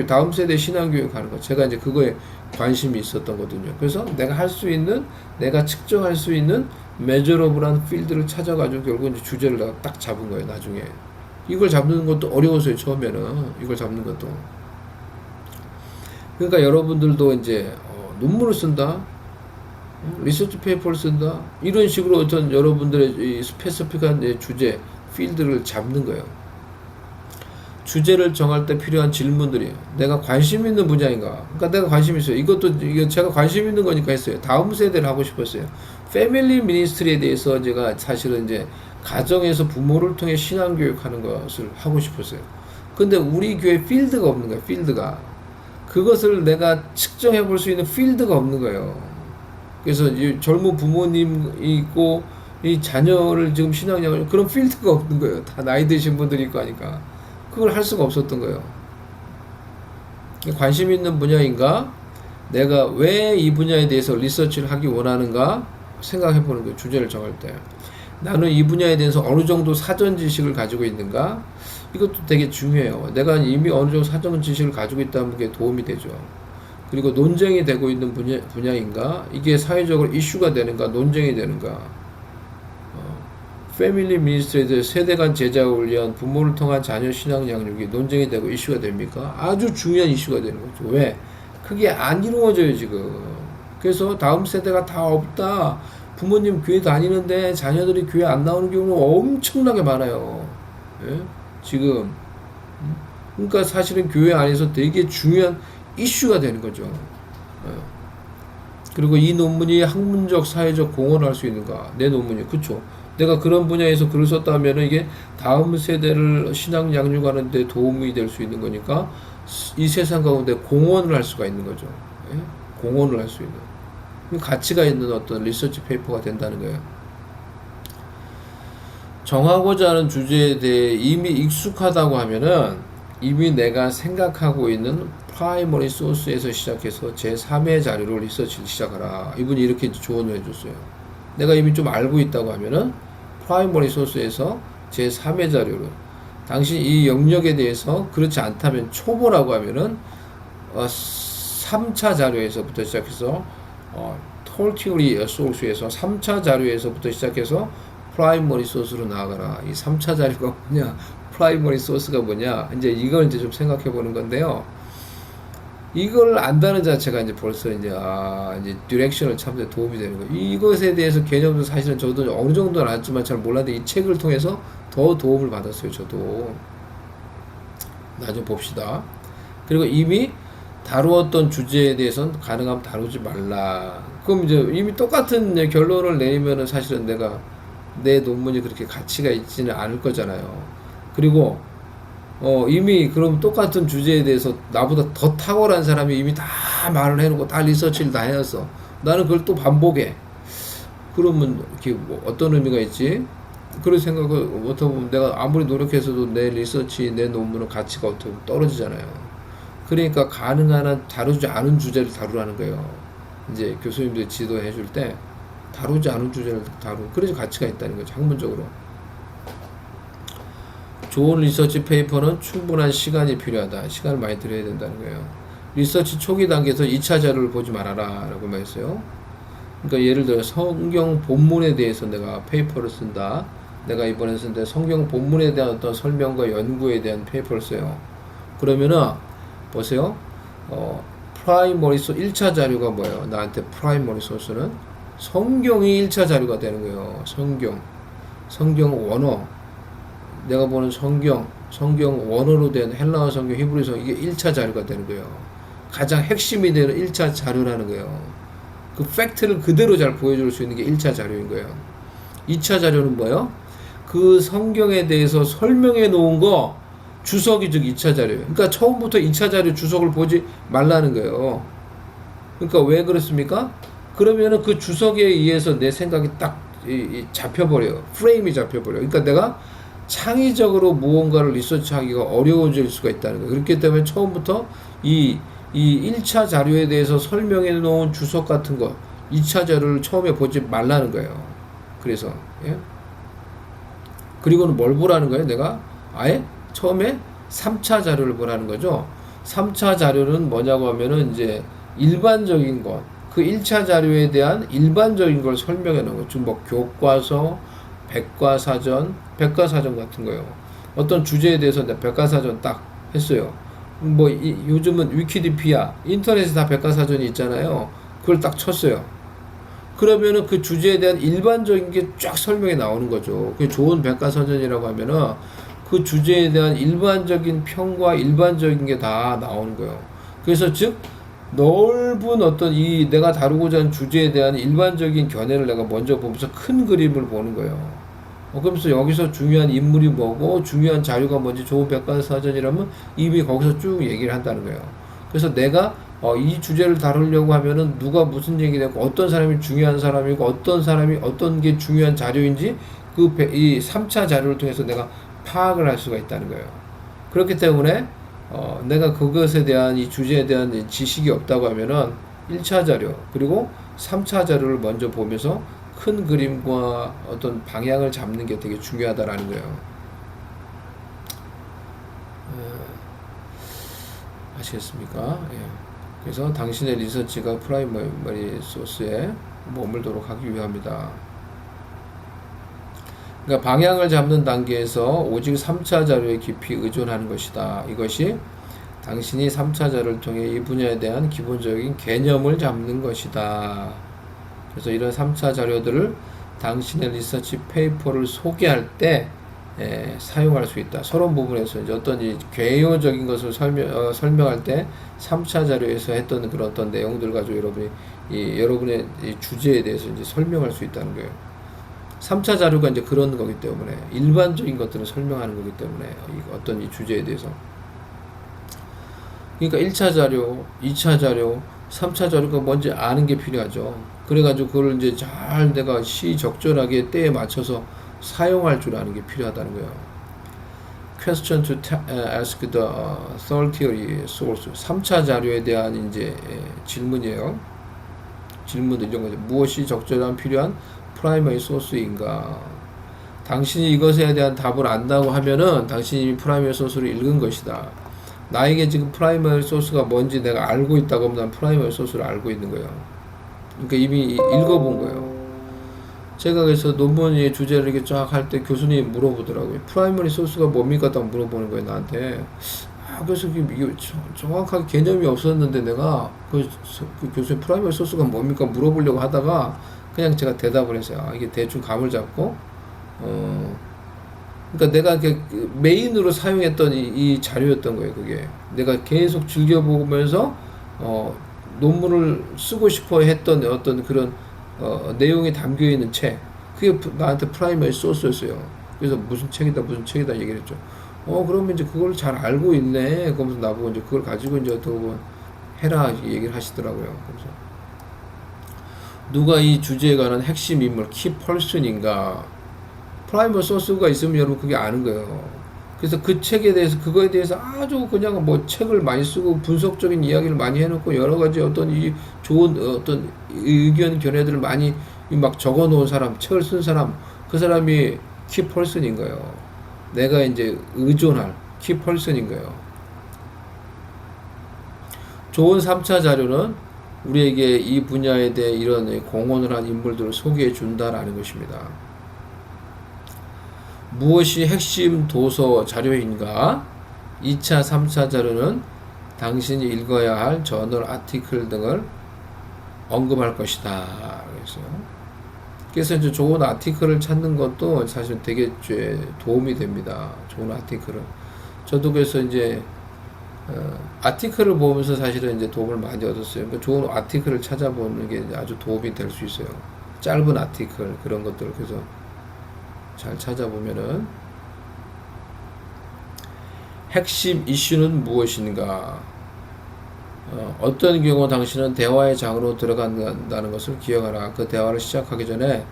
다음 세대 신앙교육 하는 거, 제가 이제 그거에 관심이 있었던 거거든요. 그래서 내가 할 수 있는, 내가 측정할 수 있는 메저러블한 필드를 찾아가지고 결국 이제 주제를 내가 딱 잡은 거예요. 나중에 이걸 잡는 것도 어려웠어요. 처음에는 이걸 잡는 것도. 그러니까 여러분들도 이제 논문을 쓴다. 리서치 페이퍼를 쓴다. 이런 식으로 어떤 여러분들의 이 스페시픽한 주제, 필드를 잡는 거예요. 주제를 정할 때 필요한 질문들이 내가 관심 있는 분야인가? 그러니까 내가 관심 있어요. 이거 제가 관심 있는 거니까 했어요. 다음 세대를 하고 싶었어요. 패밀리 미니스트리에 대해서 제가 사실은 이제 가정에서 부모를 통해 신앙 교육하는 것을 하고 싶었어요. 근데 우리 교회 필드가 없는 거예요. 필드가. 그것을 내가 측정해 볼 수 있는 필드가 없는 거예요. 그래서 이 젊은 부모님이 있고 이 자녀를 지금 신앙양을 그런 필드가 없는 거예요. 다 나이 드신 분들이 있고 하니까 그걸 할 수가 없었던 거예요. 관심 있는 분야인가? 내가 왜 이 분야에 대해서 리서치를 하기 원하는가? 생각해 보는 거예요. 주제를 정할 때. 나는 이 분야에 대해서 어느 정도 사전 지식을 가지고 있는가? 이것도 되게 중요해요. 내가 이미 어느 정도 사전 지식을 가지고 있다는 게 도움이 되죠. 그리고 논쟁이 되고 있는 분야인가? 이게 사회적으로 이슈가 되는가? 논쟁이 되는가? 패밀리 미니스트리에 세대 간 제자를 위한 부모를 통한 자녀 신앙 양육이 논쟁이 되고 이슈가 됩니까? 아주 중요한 이슈가 되는 거죠. 왜? 그게 안 이루어져요, 지금. 그래서 다음 세대가 다 없다. 부모님 교회 다니는데 자녀들이 교회 안 나오는 경우는 엄청나게 많아요. 예? 지금. 그러니까 사실은 교회 안에서 되게 중요한 이슈가 되는 거죠. 예. 그리고 이 논문이 학문적, 사회적 공헌을 할 수 있는가? 내 논문이. 그쵸? 내가 그런 분야에서 글을 썼다면 이게 다음 세대를 신앙 양육하는 데 도움이 될 수 있는 거니까 이 세상 가운데 공헌을 할 수가 있는 거죠. 예? 공헌을 할 수 있는. 가치가 있는 어떤 리서치 페이퍼가 된다는 거예요. 정하고자 하는 주제에 대해 이미 익숙하다고 하면은 이미 내가 생각하고 있는 프라이머리 소스에서 시작해서 제3의 자료로 리서치를 시작하라. 이분이 이렇게 조언을 해줬어요. 내가 이미 좀 알고 있다고 하면은 프라이머리 소스에서 제3의 자료로 당신 이 영역에 대해서 그렇지 않다면 초보라고 하면은 3차 자료에서부터 시작해서 톨티오리 소스에서 3차 자료에서부터 시작해서 프라이머리 소스로 나아가라. 이 3차 자료가 뭐냐, 프라이머리 소스가 뭐냐, 이제 이걸 이제 좀 생각해 보는 건데요. 이걸 안다는 자체가 이제 벌써 이제 이제 디렉션을 찾는 데 도움이 되는 거예요. 이것에 대해서 개념도 사실은 저도 어느 정도는 알았지만 잘 몰랐는데 이 책을 통해서 더 도움을 받았어요. 저도. 나중에 봅시다. 그리고 이미 다루었던 주제에 대해서는 가능하면 다루지 말라. 그럼 이제 이미 똑같은 결론을 내리면은 사실은 내가 내 논문이 그렇게 가치가 있지는 않을 거잖아요. 그리고 이미 그럼 똑같은 주제에 대해서 나보다 더 탁월한 사람이 이미 다 말을 해놓고 다 리서치를 다 해놨어. 나는 그걸 또 반복해. 그러면 이렇게 뭐 어떤 의미가 있지? 그런 생각을 어떻게 보면 내가 아무리 노력해서도 내 리서치, 내 논문은 가치가 어떻게 보면 떨어지잖아요. 그러니까 가능한 한 다루지 않은 주제를 다루라는 거예요. 이제 교수님들이 지도해 줄 때 다루지 않은 주제를 다루고 그래서 가치가 있다는 거죠. 학문적으로. 좋은 리서치 페이퍼는 충분한 시간이 필요하다. 시간을 많이 들여야 된다는 거예요. 리서치 초기 단계에서 2차 자료를 보지 말아라 라고 말했어요. 그러니까 예를 들어 성경 본문에 대해서 내가 페이퍼를 쓴다. 내가 이번에 쓴데 성경 본문에 대한 어떤 설명과 연구에 대한 페이퍼를 써요. 그러면은 보세요. 프라이머리 소스 1차 자료가 뭐예요? 나한테 프라이머리 소스는 성경이 1차 자료가 되는 거예요. 성경 원어. 내가 보는 성경 원어로 된 헬라어 성경, 히브리 성경, 이게 1차 자료가 되는 거예요. 가장 핵심이 되는 1차 자료라는 거예요. 그 팩트를 그대로 잘 보여줄 수 있는 게 1차 자료인 거예요. 2차 자료는 뭐예요? 그 성경에 대해서 설명해 놓은 거, 주석이 즉 2차 자료예요. 그러니까 처음부터 2차 자료 주석을 보지 말라는 거예요. 그러니까 왜 그렇습니까? 그러면은 그 주석에 의해서 내 생각이 딱 잡혀버려요. 프레임이 잡혀버려요. 그러니까 내가 창의적으로 무언가를 리서치하기가 어려워질 수가 있다는 거예요. 그렇기 때문에 처음부터 이 1차 자료에 대해서 설명해 놓은 주석 같은 거 2차 자료를 처음에 보지 말라는 거예요. 그래서 그리고는 뭘 보라는 거예요? 내가 아예 처음에 3차 자료를 보라는 거죠. 3차 자료는 뭐냐고 하면은 이제 일반적인 것, 그 1차 자료에 대한 일반적인 걸 설명해 놓은 거죠. 뭐 교과서, 백과사전 같은 거예요. 어떤 주제에 대해서 내가 백과사전 딱 했어요. 뭐 요즘은 위키디피아, 인터넷에 다 백과사전이 있잖아요. 그걸 딱 쳤어요. 그러면은 그 주제에 대한 일반적인 게 쫙 설명이 나오는 거죠. 그 좋은 백과사전이라고 하면은 그 주제에 대한 일반적인 평과 일반적인 게 다 나오는 거예요. 그래서 즉 넓은 어떤 이 내가 다루고자 하는 주제에 대한 일반적인 견해를 내가 먼저 보면서 큰 그림을 보는 거예요. 그러면서 여기서 중요한 인물이 뭐고 중요한 자료가 뭔지 좋은 백과사전이라면 이미 거기서 쭉 얘기를 한다는 거예요. 그래서 내가 이 주제를 다루려고 하면은 누가 무슨 얘기를 했고 어떤 사람이 중요한 사람이고 어떤 사람이 어떤 게 중요한 자료인지 이 3차 자료를 통해서 내가 파악을 할 수가 있다는 거예요. 그렇기 때문에 내가 그것에 대한 이 주제에 대한 지식이 없다고 하면은 1차 자료 그리고 3차 자료를 먼저 보면서 큰 그림과 어떤 방향을 잡는 게 되게 중요하다라는 거예요. 아시겠습니까? 예. 그래서 당신의 리서치가 프라이머리 소스에 머물도록 하기 위함이다. 그러니까 방향을 잡는 단계에서 오직 3차 자료에 깊이 의존하는 것이다. 이것이 당신이 3차 자료를 통해 이 분야에 대한 기본적인 개념을 잡는 것이다. 그래서 이런 3차 자료들을 당신의 리서치 페이퍼를 소개할 때 사용할 수 있다. 서론 부분에서 이제 어떤 이 개요적인 것을 설명할 때 3차 자료에서 했던 그런 어떤 내용들 가지고 여러분의 이 주제에 대해서 이제 설명할 수 있다는 거예요. 3차 자료가 이제 그런 거기 때문에 일반적인 것들을 설명하는 거기 때문에 어떤 이 주제에 대해서 그러니까 1차 자료, 2차 자료, 3차 자료가 뭔지 아는 게 필요하죠. 그래가지고 그걸 이제 잘 내가 시적절하게 때에 맞춰서 사용할 줄 아는 게 필요하다는 거예요. Question to ask the authority source. 3차 자료에 대한 이제 질문이에요. 질문들 이런 거죠. 무엇이 적절한 필요한 프라이머리 소스인가? 당신이 이것에 대한 답을 안다고 하면은 당신이 이미 프라이머리 소스를 읽은 것이다. 나에게 지금 프라이머리 소스가 뭔지 내가 알고 있다고 하면 난 프라이머리 소스를 알고 있는 거예요. 그러니까 이미 읽어본 거예요. 제가 그래서 논문의 주제를 이렇게 쫙 할 때 교수님이 물어보더라고요. 프라이머리 소스가 뭡니까? 딱 물어보는 거예요, 나한테. 그래서 이게 정확하게 개념이 없었는데 내가 그 교수님 프라이머리 소스가 뭡니까? 물어보려고 하다가 그냥 제가 대답을 했어요. 이게 대충 감을 잡고, 그러니까 내가 메인으로 사용했던 이 자료였던 거예요, 그게. 내가 계속 즐겨보면서, 논문을 쓰고 싶어 했던 어떤 그런, 내용이 담겨 있는 책. 그게 나한테 프라이머리 소스였어요. 그래서 무슨 책이다 얘기를 했죠. 그러면 이제 그걸 잘 알고 있네. 그러면서 나보고 이제 그걸 가지고 이제 어떻게 보면 해라 얘기를 하시더라고요. 그래서 누가 이 주제에 관한 핵심 인물, 키 펄슨인가? 프라이머리 소스가 있으면 여러분 그게 아는 거예요. 그래서 그 책에 대해서 그거에 대해서 아주 그냥 뭐 책을 많이 쓰고 분석적인 이야기를 많이 해놓고 여러 가지 어떤 이 좋은 어떤 의견 견해들을 많이 막 적어놓은 사람, 책을 쓴 사람, 그 사람이 키 펄슨인 거예요. 내가 이제 의존할 키 펄슨인 거예요. 좋은 3차 자료는 우리에게 이 분야에 대해 이런 공헌을 한 인물들을 소개해 준다라는 것입니다. 무엇이 핵심 도서 자료인가? 2차, 3차 자료는 당신이 읽어야 할 저널 아티클 등을 언급할 것이다. 그래서 이제 좋은 아티클을 찾는 것도 사실 되게 도움이 됩니다. 좋은 아티클을. 저도 그래서 이제 아티클을 보면서 사실은 이제 도움을 많이 얻었어요. 그러니까 좋은 아티클을 찾아보는 게 아주 도움이 될 수 있어요. 짧은 아티클 그런 것들 그래서 잘 찾아보면은 핵심 이슈는 무엇인가? 어떤 경우 당신은 대화의 장으로 들어간다는 것을 기억하라. 그 대화를 시작하기 전에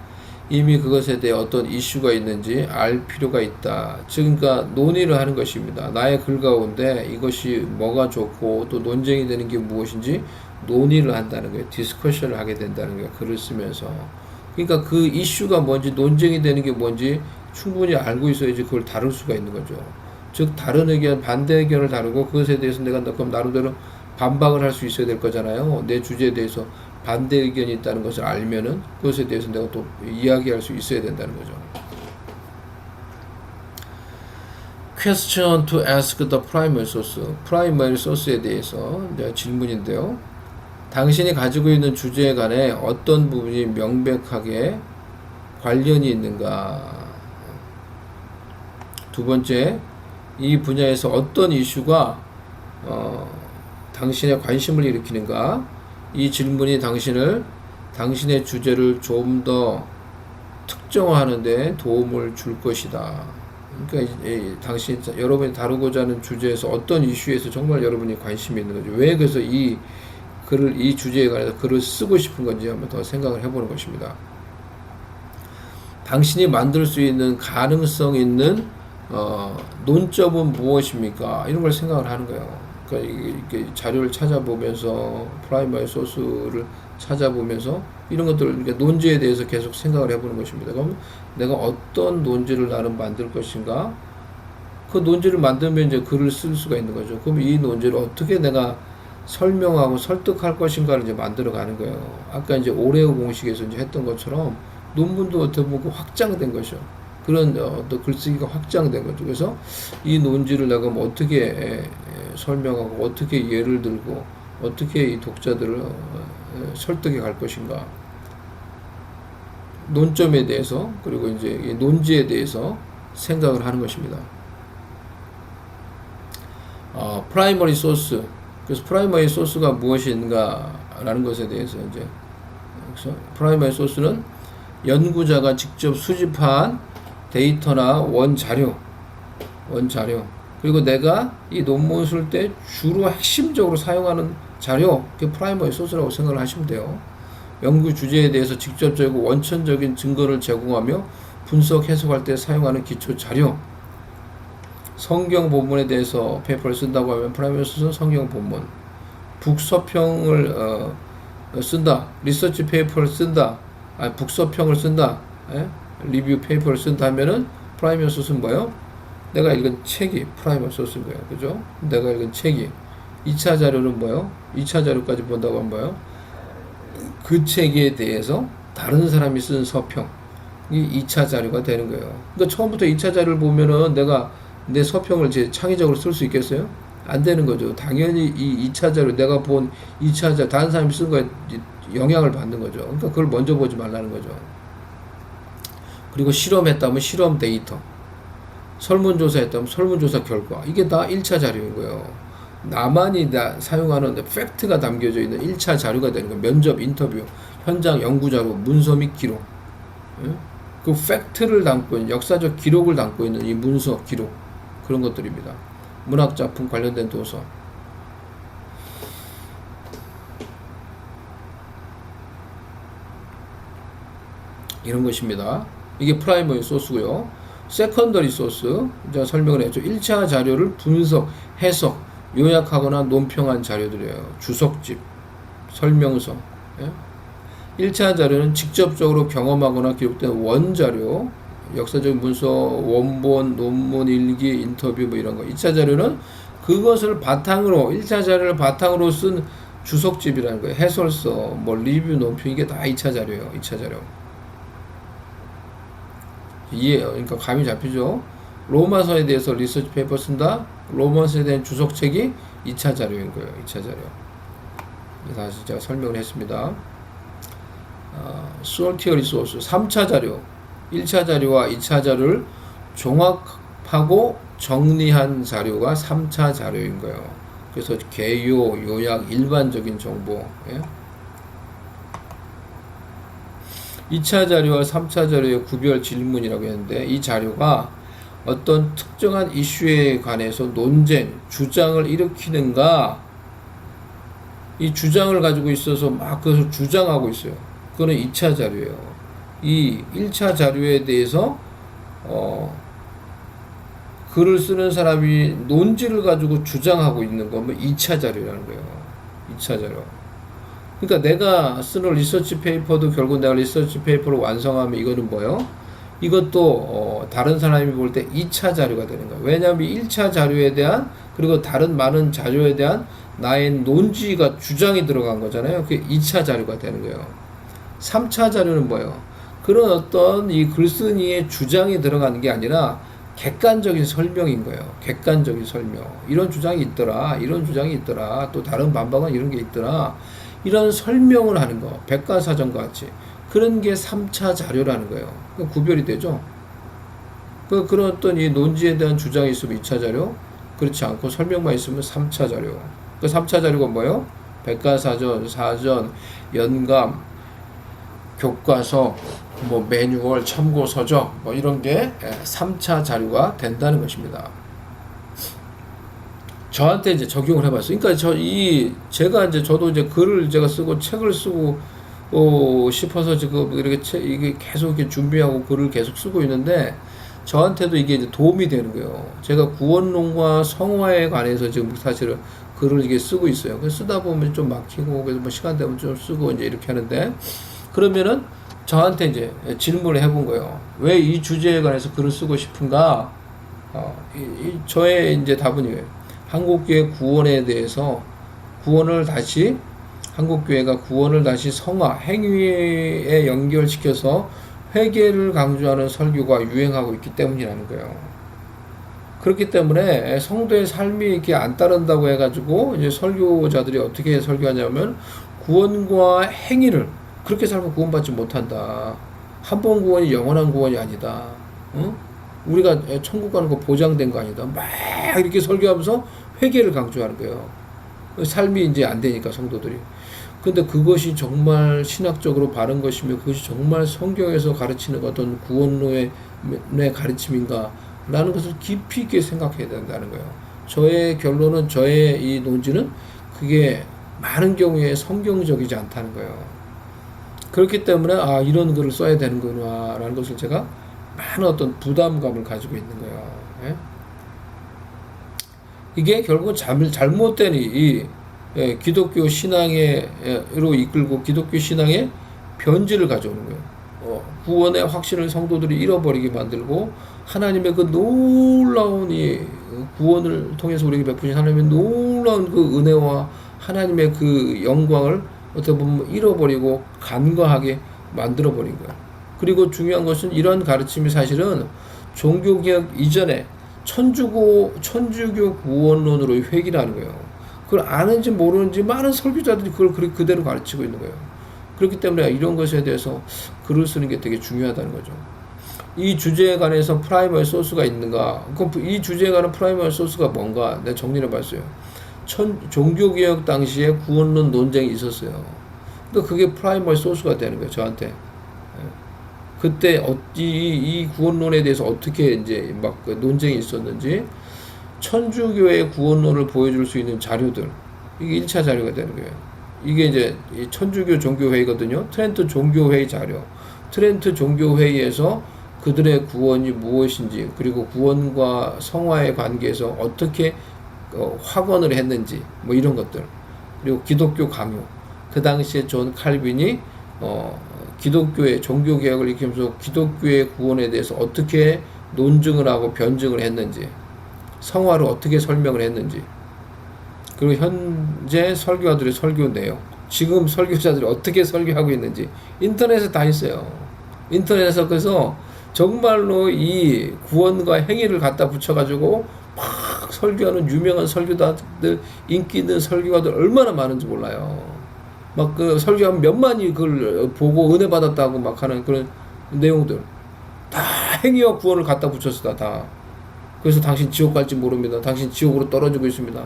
이미 그것에 대해 어떤 이슈가 있는지 알 필요가 있다. 즉, 그러니까 논의를 하는 것입니다. 나의 글 가운데 이것이 뭐가 좋고 또 논쟁이 되는 게 무엇인지 논의를 한다는 거예요. 디스커션을 하게 된다는 거예요. 글을 쓰면서. 그러니까 그 이슈가 뭔지 논쟁이 되는 게 뭔지 충분히 알고 있어야지 그걸 다룰 수가 있는 거죠. 즉 다른 의견, 반대 의견을 다루고 그것에 대해서 내가 그럼 나름대로 반박을 할 수 있어야 될 거잖아요. 내 주제에 대해서 반대 의견이 있다는 것을 알면은 그것에 대해서 내가 또 이야기할 수 있어야 된다는 거죠. Question to ask the primary source. primary source에 대해서 질문인데요. 당신이 가지고 있는 주제에 관해 어떤 부분이 명백하게 관련이 있는가. 두 번째, 이 분야에서 어떤 이슈가 당신의 관심을 일으키는가. 이 질문이 당신의 주제를 좀 더 특정화하는 데 도움을 줄 것이다. 그러니까 여러분이 다루고자 하는 주제에서 어떤 이슈에서 정말 여러분이 관심이 있는 거죠. 왜 그래서 이 주제에 관해서 글을 쓰고 싶은 건지 한번 더 생각을 해보는 것입니다. 당신이 만들 수 있는 가능성 있는 논점은 무엇입니까? 이런 걸 생각을 하는 거예요. 그러니까 이렇게 자료를 찾아보면서 프라이머리 소스를 찾아보면서 이런 것들을 그러니까 논지에 대해서 계속 생각을 해보는 것입니다. 그럼 내가 어떤 논지를 나름 만들 것인가? 그 논지를 만들면 이제 글을 쓸 수가 있는 거죠. 그럼 이 논지를 어떻게 내가 설명하고 설득할 것인가를 이제 만들어 가는 거예요. 아까 이제 오레오 공식에서 이제 했던 것처럼 논문도 어떻게 보면 확장된 것이죠. 그런 또 글쓰기가 확장된 거죠. 그래서 이 논지를 내가 뭐 어떻게 설명하고 어떻게 예를 들고 어떻게 이 독자들을 설득해 갈 것인가. 논점에 대해서 그리고 이제 이 논지에 대해서 생각을 하는 것입니다. 프라이머리 소스. 그래서 프라이머리 소스가 무엇인가라는 것에 대해서 이제 그래서 프라이머리 소스는 연구자가 직접 수집한 데이터나 원자료 그리고 내가 이 논문 쓸 때 주로 핵심적으로 사용하는 자료, 그게 프라이머리 소스라고 생각을 하시면 돼요. 연구 주제에 대해서 직접적이고 원천적인 증거를 제공하며 분석 해석할 때 사용하는 기초 자료. 성경 본문에 대해서 페이퍼를 쓴다고 하면 프라이머리 소스는 성경 본문. 북서평을 쓴다. 리서치 페이퍼를 쓴다. 북서평을 쓴다. 리뷰 페이퍼를 쓴다 하면은 프라이머리 소스는 뭐예요? 내가 읽은 책이 프라이머리 소스인 거예요. 그죠? 내가 읽은 책이. 2차 자료는 뭐예요? 2차 자료까지 본다고 하면 뭐예요? 그 책에 대해서 다른 사람이 쓴 서평. 이 2차 자료가 되는 거예요. 그러니까 처음부터 2차 자료를 보면은 내가 내 서평을 제 창의적으로 쓸 수 있겠어요? 안 되는 거죠. 당연히 이 2차 자료, 내가 본 2차 자료, 다른 사람이 쓴 거에 영향을 받는 거죠. 그러니까 그걸 먼저 보지 말라는 거죠. 그리고 실험했다면 실험 데이터. 설문조사했다면 설문조사 결과. 이게 다 1차 자료인 거예요. 나만이 사용하는 팩트가 담겨져 있는 1차 자료가 되는 거예요. 면접, 인터뷰, 현장 연구자료, 문서 및 기록. 그 팩트를 담고 있는, 역사적 기록을 담고 있는 이 문서, 기록. 그런 것들입니다. 문학작품 관련된 도서. 이런 것입니다. 이게 프라이머리 소스고요. 세컨더리 소스, 제가 설명을 했죠. 1차 자료를 분석, 해석, 요약하거나 논평한 자료들이에요. 주석집, 설명서. 1차 자료는 직접적으로 경험하거나 기록된 원자료, 역사적 문서, 원본, 논문, 일기, 인터뷰 뭐 이런 거. 2차 자료는 그것을 바탕으로 1차 자료를 바탕으로 쓴 주석집이라는 거예요. 해설서, 뭐 리뷰, 논평 이게 다 2차 자료예요. 2차 자료. 그러니까 감이 잡히죠. 로마서에 대해서 리서치 페이퍼 쓴다. 로마서에 대한 주석책이 2차 자료인 거예요. 2차 자료. 다시 제가 설명을 했습니다. 솔티어리 소스 3차 자료. 1차 자료와 2차 자료를 종합하고 정리한 자료가 3차 자료인 거예요. 그래서 개요, 요약, 일반적인 정보. 2차 자료와 3차 자료의 구별 질문이라고 했는데 이 자료가 어떤 특정한 이슈에 관해서 논쟁, 주장을 일으키는가 이 주장을 가지고 있어서 막 그것을 주장하고 있어요. 그거는 2차 자료예요. 이 1차 자료에 대해서 글을 쓰는 사람이 논지를 가지고 주장하고 있는 거면 2차 자료라는 거예요. 2차 자료. 그러니까 내가 쓰는 리서치 페이퍼도 결국 내가 리서치 페이퍼를 완성하면 이거는 뭐예요? 이것도 다른 사람이 볼 때 2차 자료가 되는 거예요. 왜냐하면 1차 자료에 대한 그리고 다른 많은 자료에 대한 나의 논지가 주장이 들어간 거잖아요. 그게 2차 자료가 되는 거예요. 3차 자료는 뭐예요? 그런 어떤 이 글쓴이의 주장이 들어가는 게 아니라 객관적인 설명인 거예요. 객관적인 설명. 이런 주장이 있더라. 이런 주장이 있더라. 또 다른 반박은 이런 게 있더라. 이런 설명을 하는 거, 백과사전과 같이 그런 게 3차 자료라는 거예요. 구별이 되죠. 그런 어떤 이 논지에 대한 주장이 있으면 2차 자료, 그렇지 않고 설명만 있으면 3차 자료. 그 3차 자료가 뭐예요? 백과사전, 사전, 연감, 교과서, 뭐 매뉴얼, 참고서적, 뭐 이런 게 3차 자료가 된다는 것입니다. 저한테 이제 적용을 해봤어요. 그러니까 제가 이제 저도 이제 글을 제가 쓰고 책을 쓰고 싶어서 지금 이렇게 이게 계속 이렇게 준비하고 글을 계속 쓰고 있는데 저한테도 이게 이제 도움이 되는 거예요. 제가 구원론과 성화에 관해서 지금 사실은 글을 이게 쓰고 있어요. 그래서 쓰다 보면 좀 막히고 그래서 뭐 시간 되면 좀 쓰고 이제 이렇게 하는데 그러면은 저한테 이제 질문을 해본 거예요. 왜 이 주제에 관해서 글을 쓰고 싶은가? 저의 이제 답은 이거예요. 한국교회 구원에 대해서 한국교회가 구원을 다시 성화, 행위에 연결시켜서 회개를 강조하는 설교가 유행하고 있기 때문이라는 거예요. 그렇기 때문에 성도의 삶이 이렇게 안 따른다고 해가지고 이제 설교자들이 어떻게 설교하냐면 구원과 행위를 그렇게 살고 구원받지 못한다. 한 번 구원이 영원한 구원이 아니다. 응? 우리가 천국 가는 거 보장된 거 아니다. 막 이렇게 설교하면서 회개를 강조하는 거예요. 삶이 이제 안 되니까 성도들이. 근데 그것이 정말 신학적으로 바른 것이며 그것이 정말 성경에서 가르치는 어떤 구원론의 가르침인가 라는 것을 깊이 있게 생각해야 된다는 거예요. 저의 결론은 저의 이 논지는 그게 많은 경우에 성경적이지 않다는 거예요. 그렇기 때문에 이런 글을 써야 되는구나 라는 것을 제가 많은 어떤 부담감을 가지고 있는 거예요. 예? 이게 결국은 잘못된 기독교 신앙으로 이끌고 기독교 신앙의 변질을 가져오는 거예요. 구원의 확신을 성도들이 잃어버리게 만들고 하나님의 그 놀라운 이 구원을 통해서 우리에게 베푸신 하나님의 놀라운 그 은혜와 하나님의 그 영광을 어떻게 보면 잃어버리고 간과하게 만들어버린 거예요. 그리고 중요한 것은 이런 가르침이 사실은 종교개혁 이전에 천주교 구원론으로 회귀라는 거예요. 그걸 아는지 모르는지 많은 설교자들이 그걸 그대로 가르치고 있는 거예요. 그렇기 때문에 이런 것에 대해서 글을 쓰는 게 되게 중요하다는 거죠. 이 주제에 관해서 프라이머리 소스가 있는가? 그럼 이 주제에 관한 프라이머리 소스가 뭔가? 내가 정리를 해봤어요. 종교개혁 당시에 구원론 논쟁이 있었어요. 근데 그게 프라이머리 소스가 되는 거예요, 저한테. 그때 이 구원론에 대해서 어떻게 이제 막 논쟁이 있었는지 천주교의 구원론을 보여줄 수 있는 자료들, 이게 1차 자료가 되는 거예요. 이게 이제 천주교 종교회의거든요. 트렌트 종교회의 자료. 트렌트 종교회의에서 그들의 구원이 무엇인지, 그리고 구원과 성화의 관계에서 어떻게 확언을 했는지, 뭐 이런 것들. 그리고 기독교 강요. 그 당시에 존 칼빈이 기독교의 종교개혁을 일으키면서 기독교의 구원에 대해서 어떻게 논증을 하고 변증을 했는지, 성화를 어떻게 설명을 했는지, 그리고 현재 설교자들의 설교 내용, 지금 설교자들이 어떻게 설교하고 있는지 인터넷에 다 있어요. 인터넷에서 그래서 정말로 이 구원과 행위를 갖다 붙여가지고 막 설교하는 유명한 설교자들, 인기 있는 설교가들 얼마나 많은지 몰라요. 막 그 설교하면 몇만이 그걸 보고 은혜 받았다고 막 하는 그런 내용들 다 행위와 구원을 갖다 붙였어. 다. 그래서 당신 지옥 갈지 모릅니다. 당신 지옥으로 떨어지고 있습니다.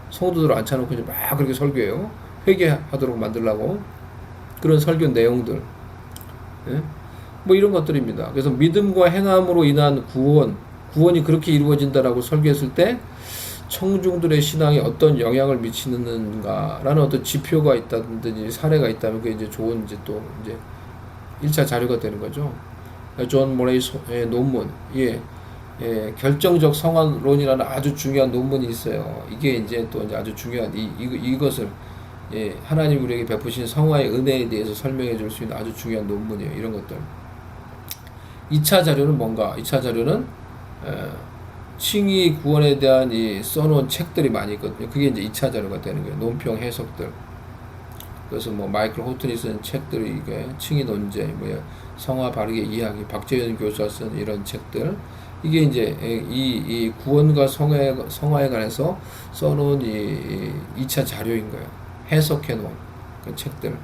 성도들을 앉혀놓고 이제 막 그렇게 설교해요. 회개하도록 만들라고. 그런 설교 내용들. 예? 뭐 이런 것들입니다. 그래서 믿음과 행함으로 인한 구원이 그렇게 이루어진다라고 설교했을 때 청중들의 신앙에 어떤 영향을 미치는가라는 어떤 지표가 있다든지 사례가 있다면 그게 이제 좋은 이제 또 이제 1차 자료가 되는 거죠. 존 모레이의 논문, 결정적 성화론이라는 아주 중요한 논문이 있어요. 이게 이제 또 이제 아주 중요한 이것을 하나님 우리에게 베푸신 성화의 은혜에 대해서 설명해 줄 수 있는 아주 중요한 논문이에요. 이런 것들. 2차 자료는 뭔가? 2차 자료는 칭의 구원에 대한 써놓은 책들이 많이 있거든요. 그게 이제 2차 자료가 되는 거예요. 논평 해석들. 그래서 뭐 마이클 호튼이 쓴 책들이 이게 칭의 논제, 성화 바르게 이해하기, 박재현 교수가 쓴 이런 책들. 이게 이제 이 구원과 성화에 관해서 써놓은 이 2차 자료인 거예요. 해석해 놓은. 그 책들.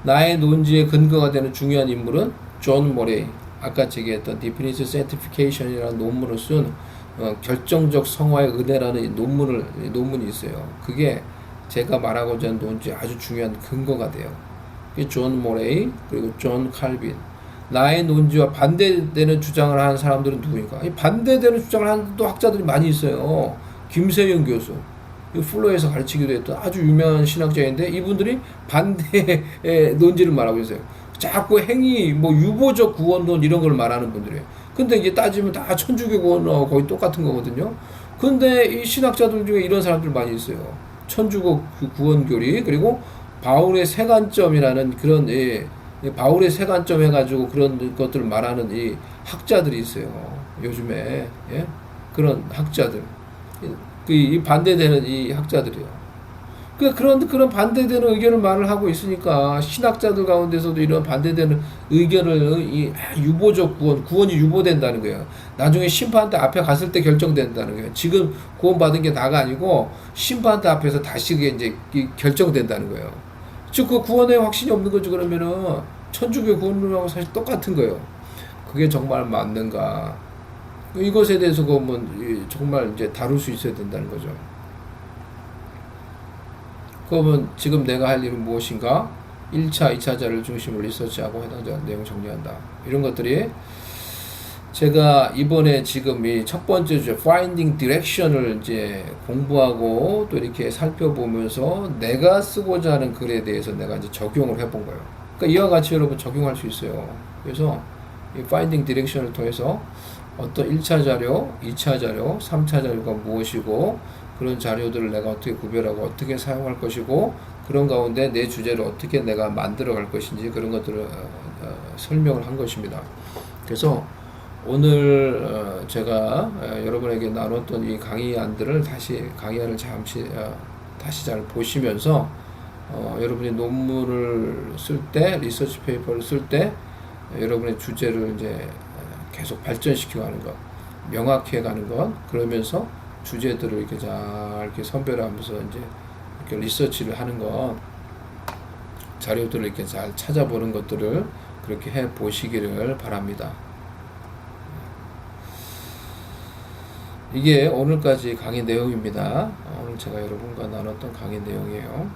나의 논지의 근거가 되는 중요한 인물은 존 모레이. 아까 제기했던 Definitive Sanctification이라는 논문을 쓴 결정적 성화의 은혜라는 논문이 있어요. 그게 제가 말하고자 하는 논지의 아주 중요한 근거가 돼요. 그게 존 모레이 그리고 존 칼빈. 나의 논지와 반대되는 주장을 하는 사람들은 누구인가? 이 반대되는 주장을 하는 또 학자들이 많이 있어요. 김세윤 교수, 플로에서 가르치기도 했던 아주 유명한 신학자인데 이분들이 반대의 논지를 말하고 있어요. 자꾸 행위, 뭐 유보적 구원론 이런 걸 말하는 분들이에요. 근데 이게 따지면 다 천주교 구원하고 거의 똑같은 거거든요. 근데 이 신학자들 중에 이런 사람들 많이 있어요. 천주교 구원교리 그리고 바울의 세관점이라는 그런 바울의 세관점 해가지고 그런 것들을 말하는 이 학자들이 있어요. 요즘에 그런 학자들, 이 반대되는 이 학자들이요. 그런 반대되는 의견을 말을 하고 있으니까 신학자들 가운데서도 이런 반대되는 의견을 유보적 구원이 유보된다는 거예요. 나중에 심판대 앞에 갔을 때 결정된다는 거예요. 지금 구원받은 게 다가 아니고 심판대 앞에서 다시 그게 이제 결정된다는 거예요. 즉 그 구원에 확신이 없는 거죠. 그러면은 천주교 구원론하고 사실 똑같은 거예요. 그게 정말 맞는가? 이것에 대해서 그러면 정말 이제 다룰 수 있어야 된다는 거죠. 그러면 지금 내가 할 일은 무엇인가? 1차, 2차 자료를 중심으로 리서치하고 해당 내용 정리한다. 이런 것들이 제가 이번에 지금 이 첫 번째 주제 Finding Direction을 이제 공부하고 또 이렇게 살펴보면서 내가 쓰고자 하는 글에 대해서 내가 이제 적용을 해본 거예요. 그러니까 이와 같이 여러분 적용할 수 있어요. 그래서 이 Finding Direction을 통해서 어떤 1차 자료, 2차 자료, 3차 자료가 무엇이고 그런 자료들을 내가 어떻게 구별하고 어떻게 사용할 것이고 그런 가운데 내 주제를 어떻게 내가 만들어 갈 것인지 그런 것들을 설명을 한 것입니다. 그래서 오늘 제가 여러분에게 나눴던 이 강의안들을 강의안을 잠시 다시 잘 보시면서 여러분이 논문을 쓸 때, 리서치 페이퍼를 쓸 때 여러분의 주제를 이제 계속 발전시켜 가는 것, 명확해 가는 것, 그러면서 주제들을 이렇게 잘 이렇게 선별하면서 이제 이렇게 리서치를 하는 것, 자료들을 이렇게 잘 찾아보는 것들을 그렇게 해 보시기를 바랍니다. 이게 오늘까지 강의 내용입니다. 오늘 제가 여러분과 나눴던 강의 내용이에요.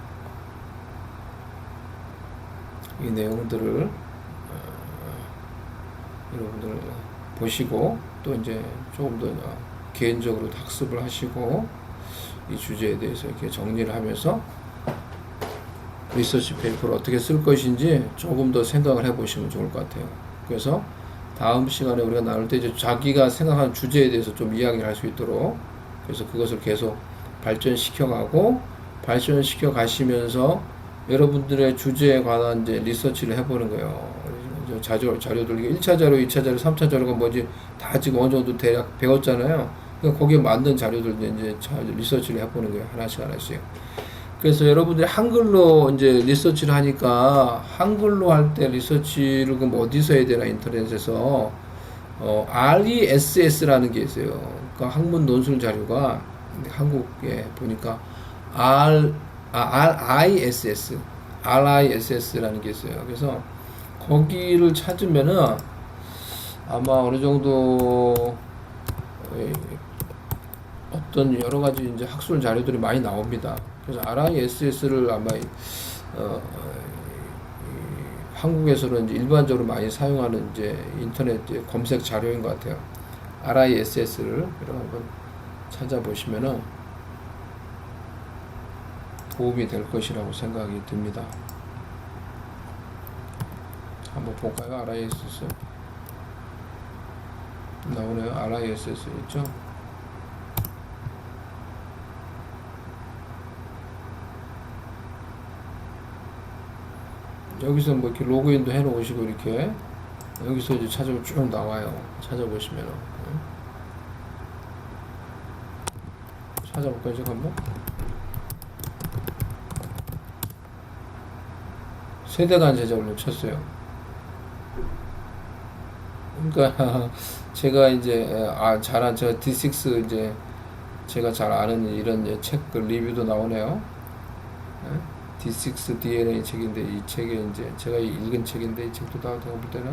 이 내용들을 여러분들 보시고 또 이제 조금 더 개인적으로 학습을 하시고 이 주제에 대해서 이렇게 정리를 하면서 리서치 페이퍼를 어떻게 쓸 것인지 조금 더 생각을 해보시면 좋을 것 같아요. 그래서 다음 시간에 우리가 나눌 때 이제 자기가 생각하는 주제에 대해서 좀 이야기를 할 수 있도록 그래서 그것을 계속 발전시켜 가시면서 여러분들의 주제에 관한 이제 리서치를 해보는 거예요. 자료들, 1차 자료, 2차 자료, 3차 자료가 뭐지 다 지금 어느 정도 대략 배웠잖아요. 그러니까 거기에 맞는 자료들도 이제 리서치를 해보는 거예요. 하나씩. 그래서 여러분들이 한글로 이제 리서치를 하니까 한글로 할 때 리서치를 그럼 어디서 해야 되나 인터넷에서 RESS라는 게 있어요. 그러니까 학문 논술 자료가 한국에 보니까 RISS라는 게 있어요. 그래서 거기를 찾으면은 아마 어느 정도 어떤 여러 가지 이제 학술 자료들이 많이 나옵니다. 그래서 RISS를 아마 한국에서는 이제 일반적으로 많이 사용하는 이제 인터넷 검색 자료인 것 같아요. RISS를 여러분 한번 찾아보시면은 도움이 될 것이라고 생각이 듭니다. 한번 볼까요? RISS 나오네요. RISS 있죠? 여기서 뭐 이렇게 로그인도 해 놓으시고 이렇게 여기서 이제 찾아보면 쭉 나와요. 찾아보시면 찾아볼까요? 제가 한번 세대간 제작을 쳤어요. 그러니까 제가 이제 제가 D6 이제 제가 잘 아는 이런 책 리뷰도 나오네요. D6 DNA 책인데 이 책에 이제 제가 읽은 책인데 이 책도 다 제가 볼 때는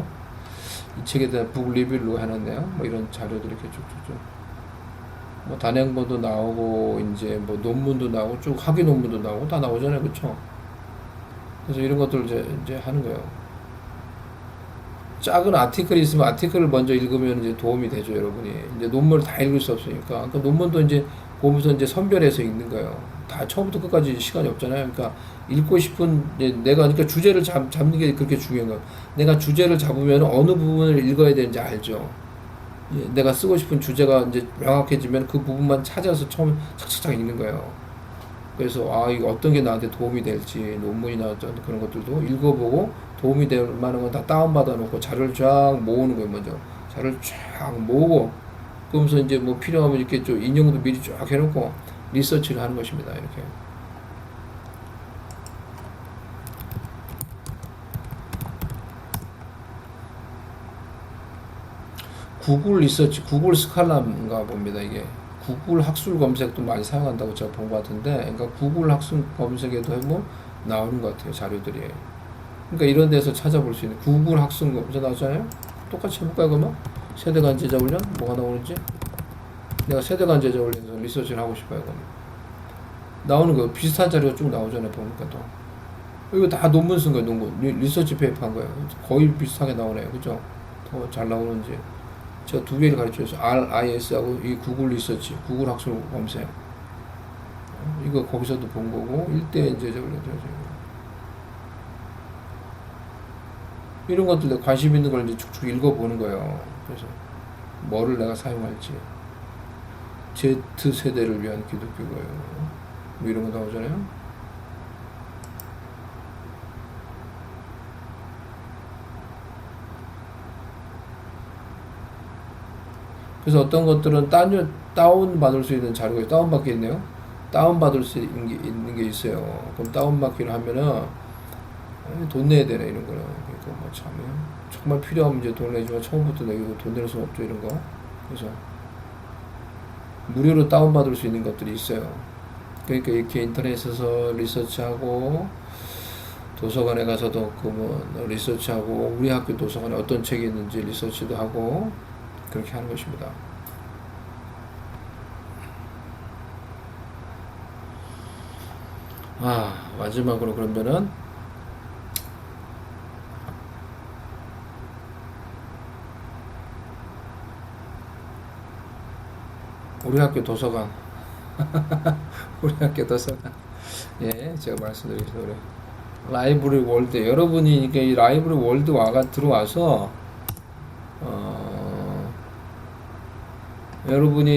이 책에 대한 북 리뷰로 해놨네요. 뭐 이런 자료들이 이렇게 쭉쭉쭉. 뭐 단행본도 나오고 이제 뭐 논문도 나오고 쭉 학위 논문도 나오고 다 나오잖아요, 그렇죠? 그래서 이런 것들 이제 하는 거예요. 작은 아티클이 있으면 아티클을 먼저 읽으면 이제 도움이 되죠, 여러분이. 이제 논문을 다 읽을 수 없으니까. 그러니까 논문도 이제 보면서 이제 선별해서 읽는 거예요. 다 처음부터 끝까지 시간이 없잖아요. 그러니까 읽고 싶은 내가 그러니까 주제를 잡는 게 그렇게 중요한 거예요. 내가 주제를 잡으면 어느 부분을 읽어야 되는지 알죠. 내가 쓰고 싶은 주제가 이제 명확해지면 그 부분만 찾아서 처음 착착착 읽는 거예요. 그래서 이거 어떤 게 나한테 도움이 될지 논문이나 어떤 그런 것들도 읽어보고 도움이 될 만한 건 다 다운받아 놓고 자료를 쫙 모으는 거예요. 먼저 자료를 쫙 모으고 그러면서 이제 뭐 필요하면 이렇게 좀 인용도 미리 쫙 해놓고 리서치를 하는 것입니다. 이렇게. 구글 리서치, 구글 스칼라인가 봅니다. 이게 구글 학술 검색도 많이 사용한다고 제가 본 것 같은데, 그러니까 구글 학술 검색에도 해보 나오는 것 같아요, 자료들이. 그러니까 이런 데서 찾아볼 수 있는 구글 학술 검색 나오잖아요. 똑같이 해볼까요, 그러면? 세대간 제자 훈련 뭐가 나오는지? 내가 세대간 제자 훈련에서 리서치를 하고 싶어요, 그러면. 나오는 거 비슷한 자료가 쭉 나오잖아요, 보니까 또. 이거 다 논문 쓴 거예요, 논문. 리서치 페이퍼 한 거예요. 거의 비슷하게 나오네요, 그죠? 더 잘 나오는지. 제가 두 개를 가르쳐줘서 RIS하고 이 구글 리서치, 구글 학술 검색. 이거 거기서도 본 거고, 1대 이제 이런 것들 내가 관심 있는 걸 이제 쭉쭉 읽어보는 거예요. 그래서 뭐를 내가 사용할지. Z세대를 위한 기독교가요. 뭐 이런 거 나오잖아요. 그래서 어떤 것들은 다운받을 수 있는 자료가 다운받기 있네요. 다운받을 수 있는 게 있어요. 그럼 다운받기를 하면은 돈 내야 되네, 이런 거는. 그러니까 뭐 참, 정말 필요하면 이제 돈 내지만 처음부터 내고 돈 낼 수 없죠, 이런 거. 그래서 무료로 다운받을 수 있는 것들이 있어요. 그러니까 이렇게 인터넷에서 리서치하고 도서관에 가서도 그 리서치하고 우리 학교 도서관에 어떤 책이 있는지 리서치도 하고 그렇게 하는 것입니다. 마지막으로 그러면은 우리 학교 도서관 우리 학교 도서관 제가 말씀드린 대로 라이브러리 월드 여러분이 이게 이 라이브러리 월드 들어와서 여러분이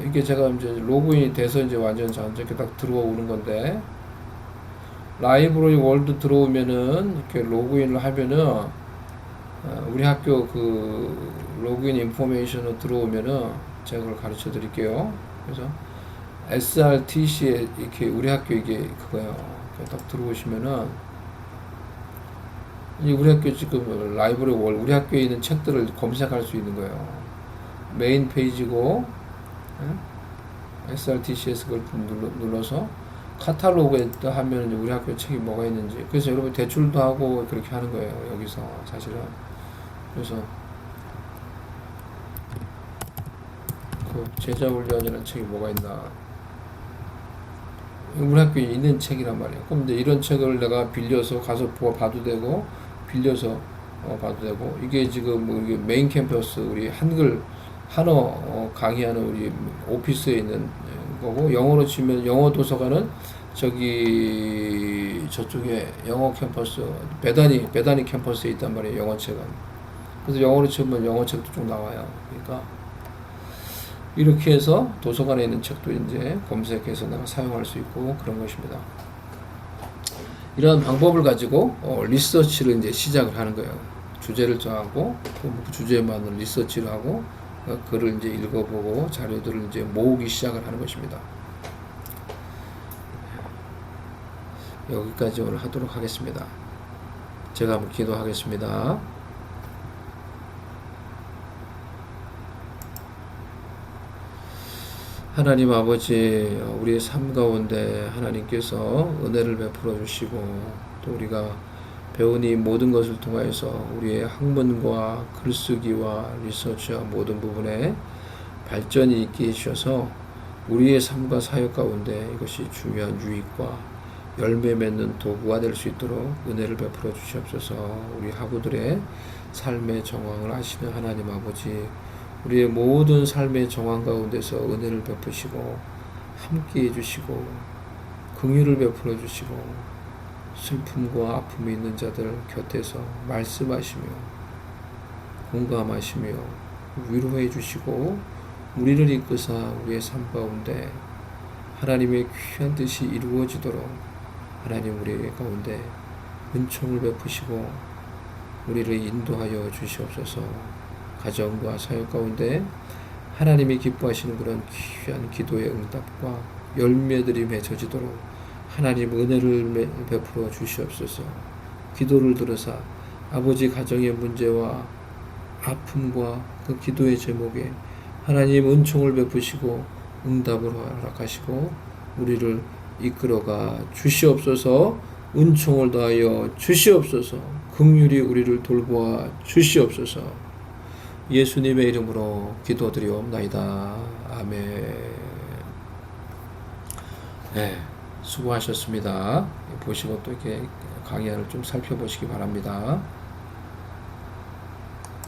이게 제가 이제 로그인이 돼서 이제 완전 이렇게 딱 들어오는 건데 라이브러리 월드 들어오면은 이렇게 로그인을 하면은 우리 학교 그 로그인 인포메이션으로 들어오면은 제가 그걸 가르쳐 드릴게요. 그래서 SRTC에 이렇게 우리 학교 이게 그거예요. 딱 들어오시면은 우리 학교 지금 라이브러리 월 우리 학교에 있는 책들을 검색할 수 있는 거예요. 메인 페이지고 SRTC에서 그걸 눌러서 카탈로그에 하면 우리 학교 책이 뭐가 있는지 그래서 여러분 대출도 하고 그렇게 하는 거예요. 여기서 사실은 그래서 그 제자훈련이라는 책이 뭐가 있나 우리 학교에 있는 책이란 말이에요. 그럼 이제 이런 책을 내가 빌려서 가서 봐도 되고 빌려서 봐도 되고 이게 지금 뭐 이게 메인 캠퍼스 우리 한어 강의하는 우리 오피스에 있는 거고 영어로 치면 영어 도서관은 저쪽에 영어 캠퍼스 베다니 캠퍼스에 있단 말이에요. 영어 책은. 그래서 영어로 치면 영어 책도 좀 나와요. 그러니까 이렇게 해서 도서관에 있는 책도 이제 검색해서 내가 사용할 수 있고 그런 것입니다. 이런 방법을 가지고 리서치를 이제 시작을 하는 거예요. 주제를 정하고 그 주제에 맞는 리서치를 하고 글을 이제 읽어보고 자료들을 이제 모으기 시작을 하는 것입니다. 여기까지 오늘 하도록 하겠습니다. 제가 한번 기도하겠습니다. 하나님 아버지, 우리의 삶 가운데 하나님께서 은혜를 베풀어 주시고 또 우리가 배운 이 모든 것을 통하여서 우리의 학문과 글쓰기와 리서치와 모든 부분에 발전이 있게 해주셔서 우리의 삶과 사역 가운데 이것이 중요한 유익과 열매 맺는 도구가 될 수 있도록 은혜를 베풀어 주시옵소서. 우리 학우들의 삶의 정황을 아시는 하나님 아버지, 우리의 모든 삶의 정황 가운데서 은혜를 베푸시고 함께 해주시고 긍휼을 베풀어 주시고 슬픔과 아픔이 있는 자들 곁에서 말씀하시며 공감하시며 위로해 주시고 우리를 이끄사 우리의 삶 가운데 하나님의 귀한 뜻이 이루어지도록 하나님 우리 가운데 은총을 베푸시고 우리를 인도하여 주시옵소서. 가정과 사역 가운데 하나님이 기뻐하시는 그런 귀한 기도의 응답과 열매들이 맺어지도록 하나님 은혜를 베풀어 주시옵소서. 기도를 들으사 아버지 가정의 문제와 아픔과 그 기도의 제목에 하나님 은총을 베푸시고 응답을 허락하시고 우리를 이끌어가 주시옵소서. 은총을 더하여 주시옵소서. 긍휼히 우리를 돌보아 주시옵소서. 예수님의 이름으로 기도드리옵나이다. 아멘. 네, 수고하셨습니다. 보시고 또 이렇게 강의를 좀 살펴보시기 바랍니다.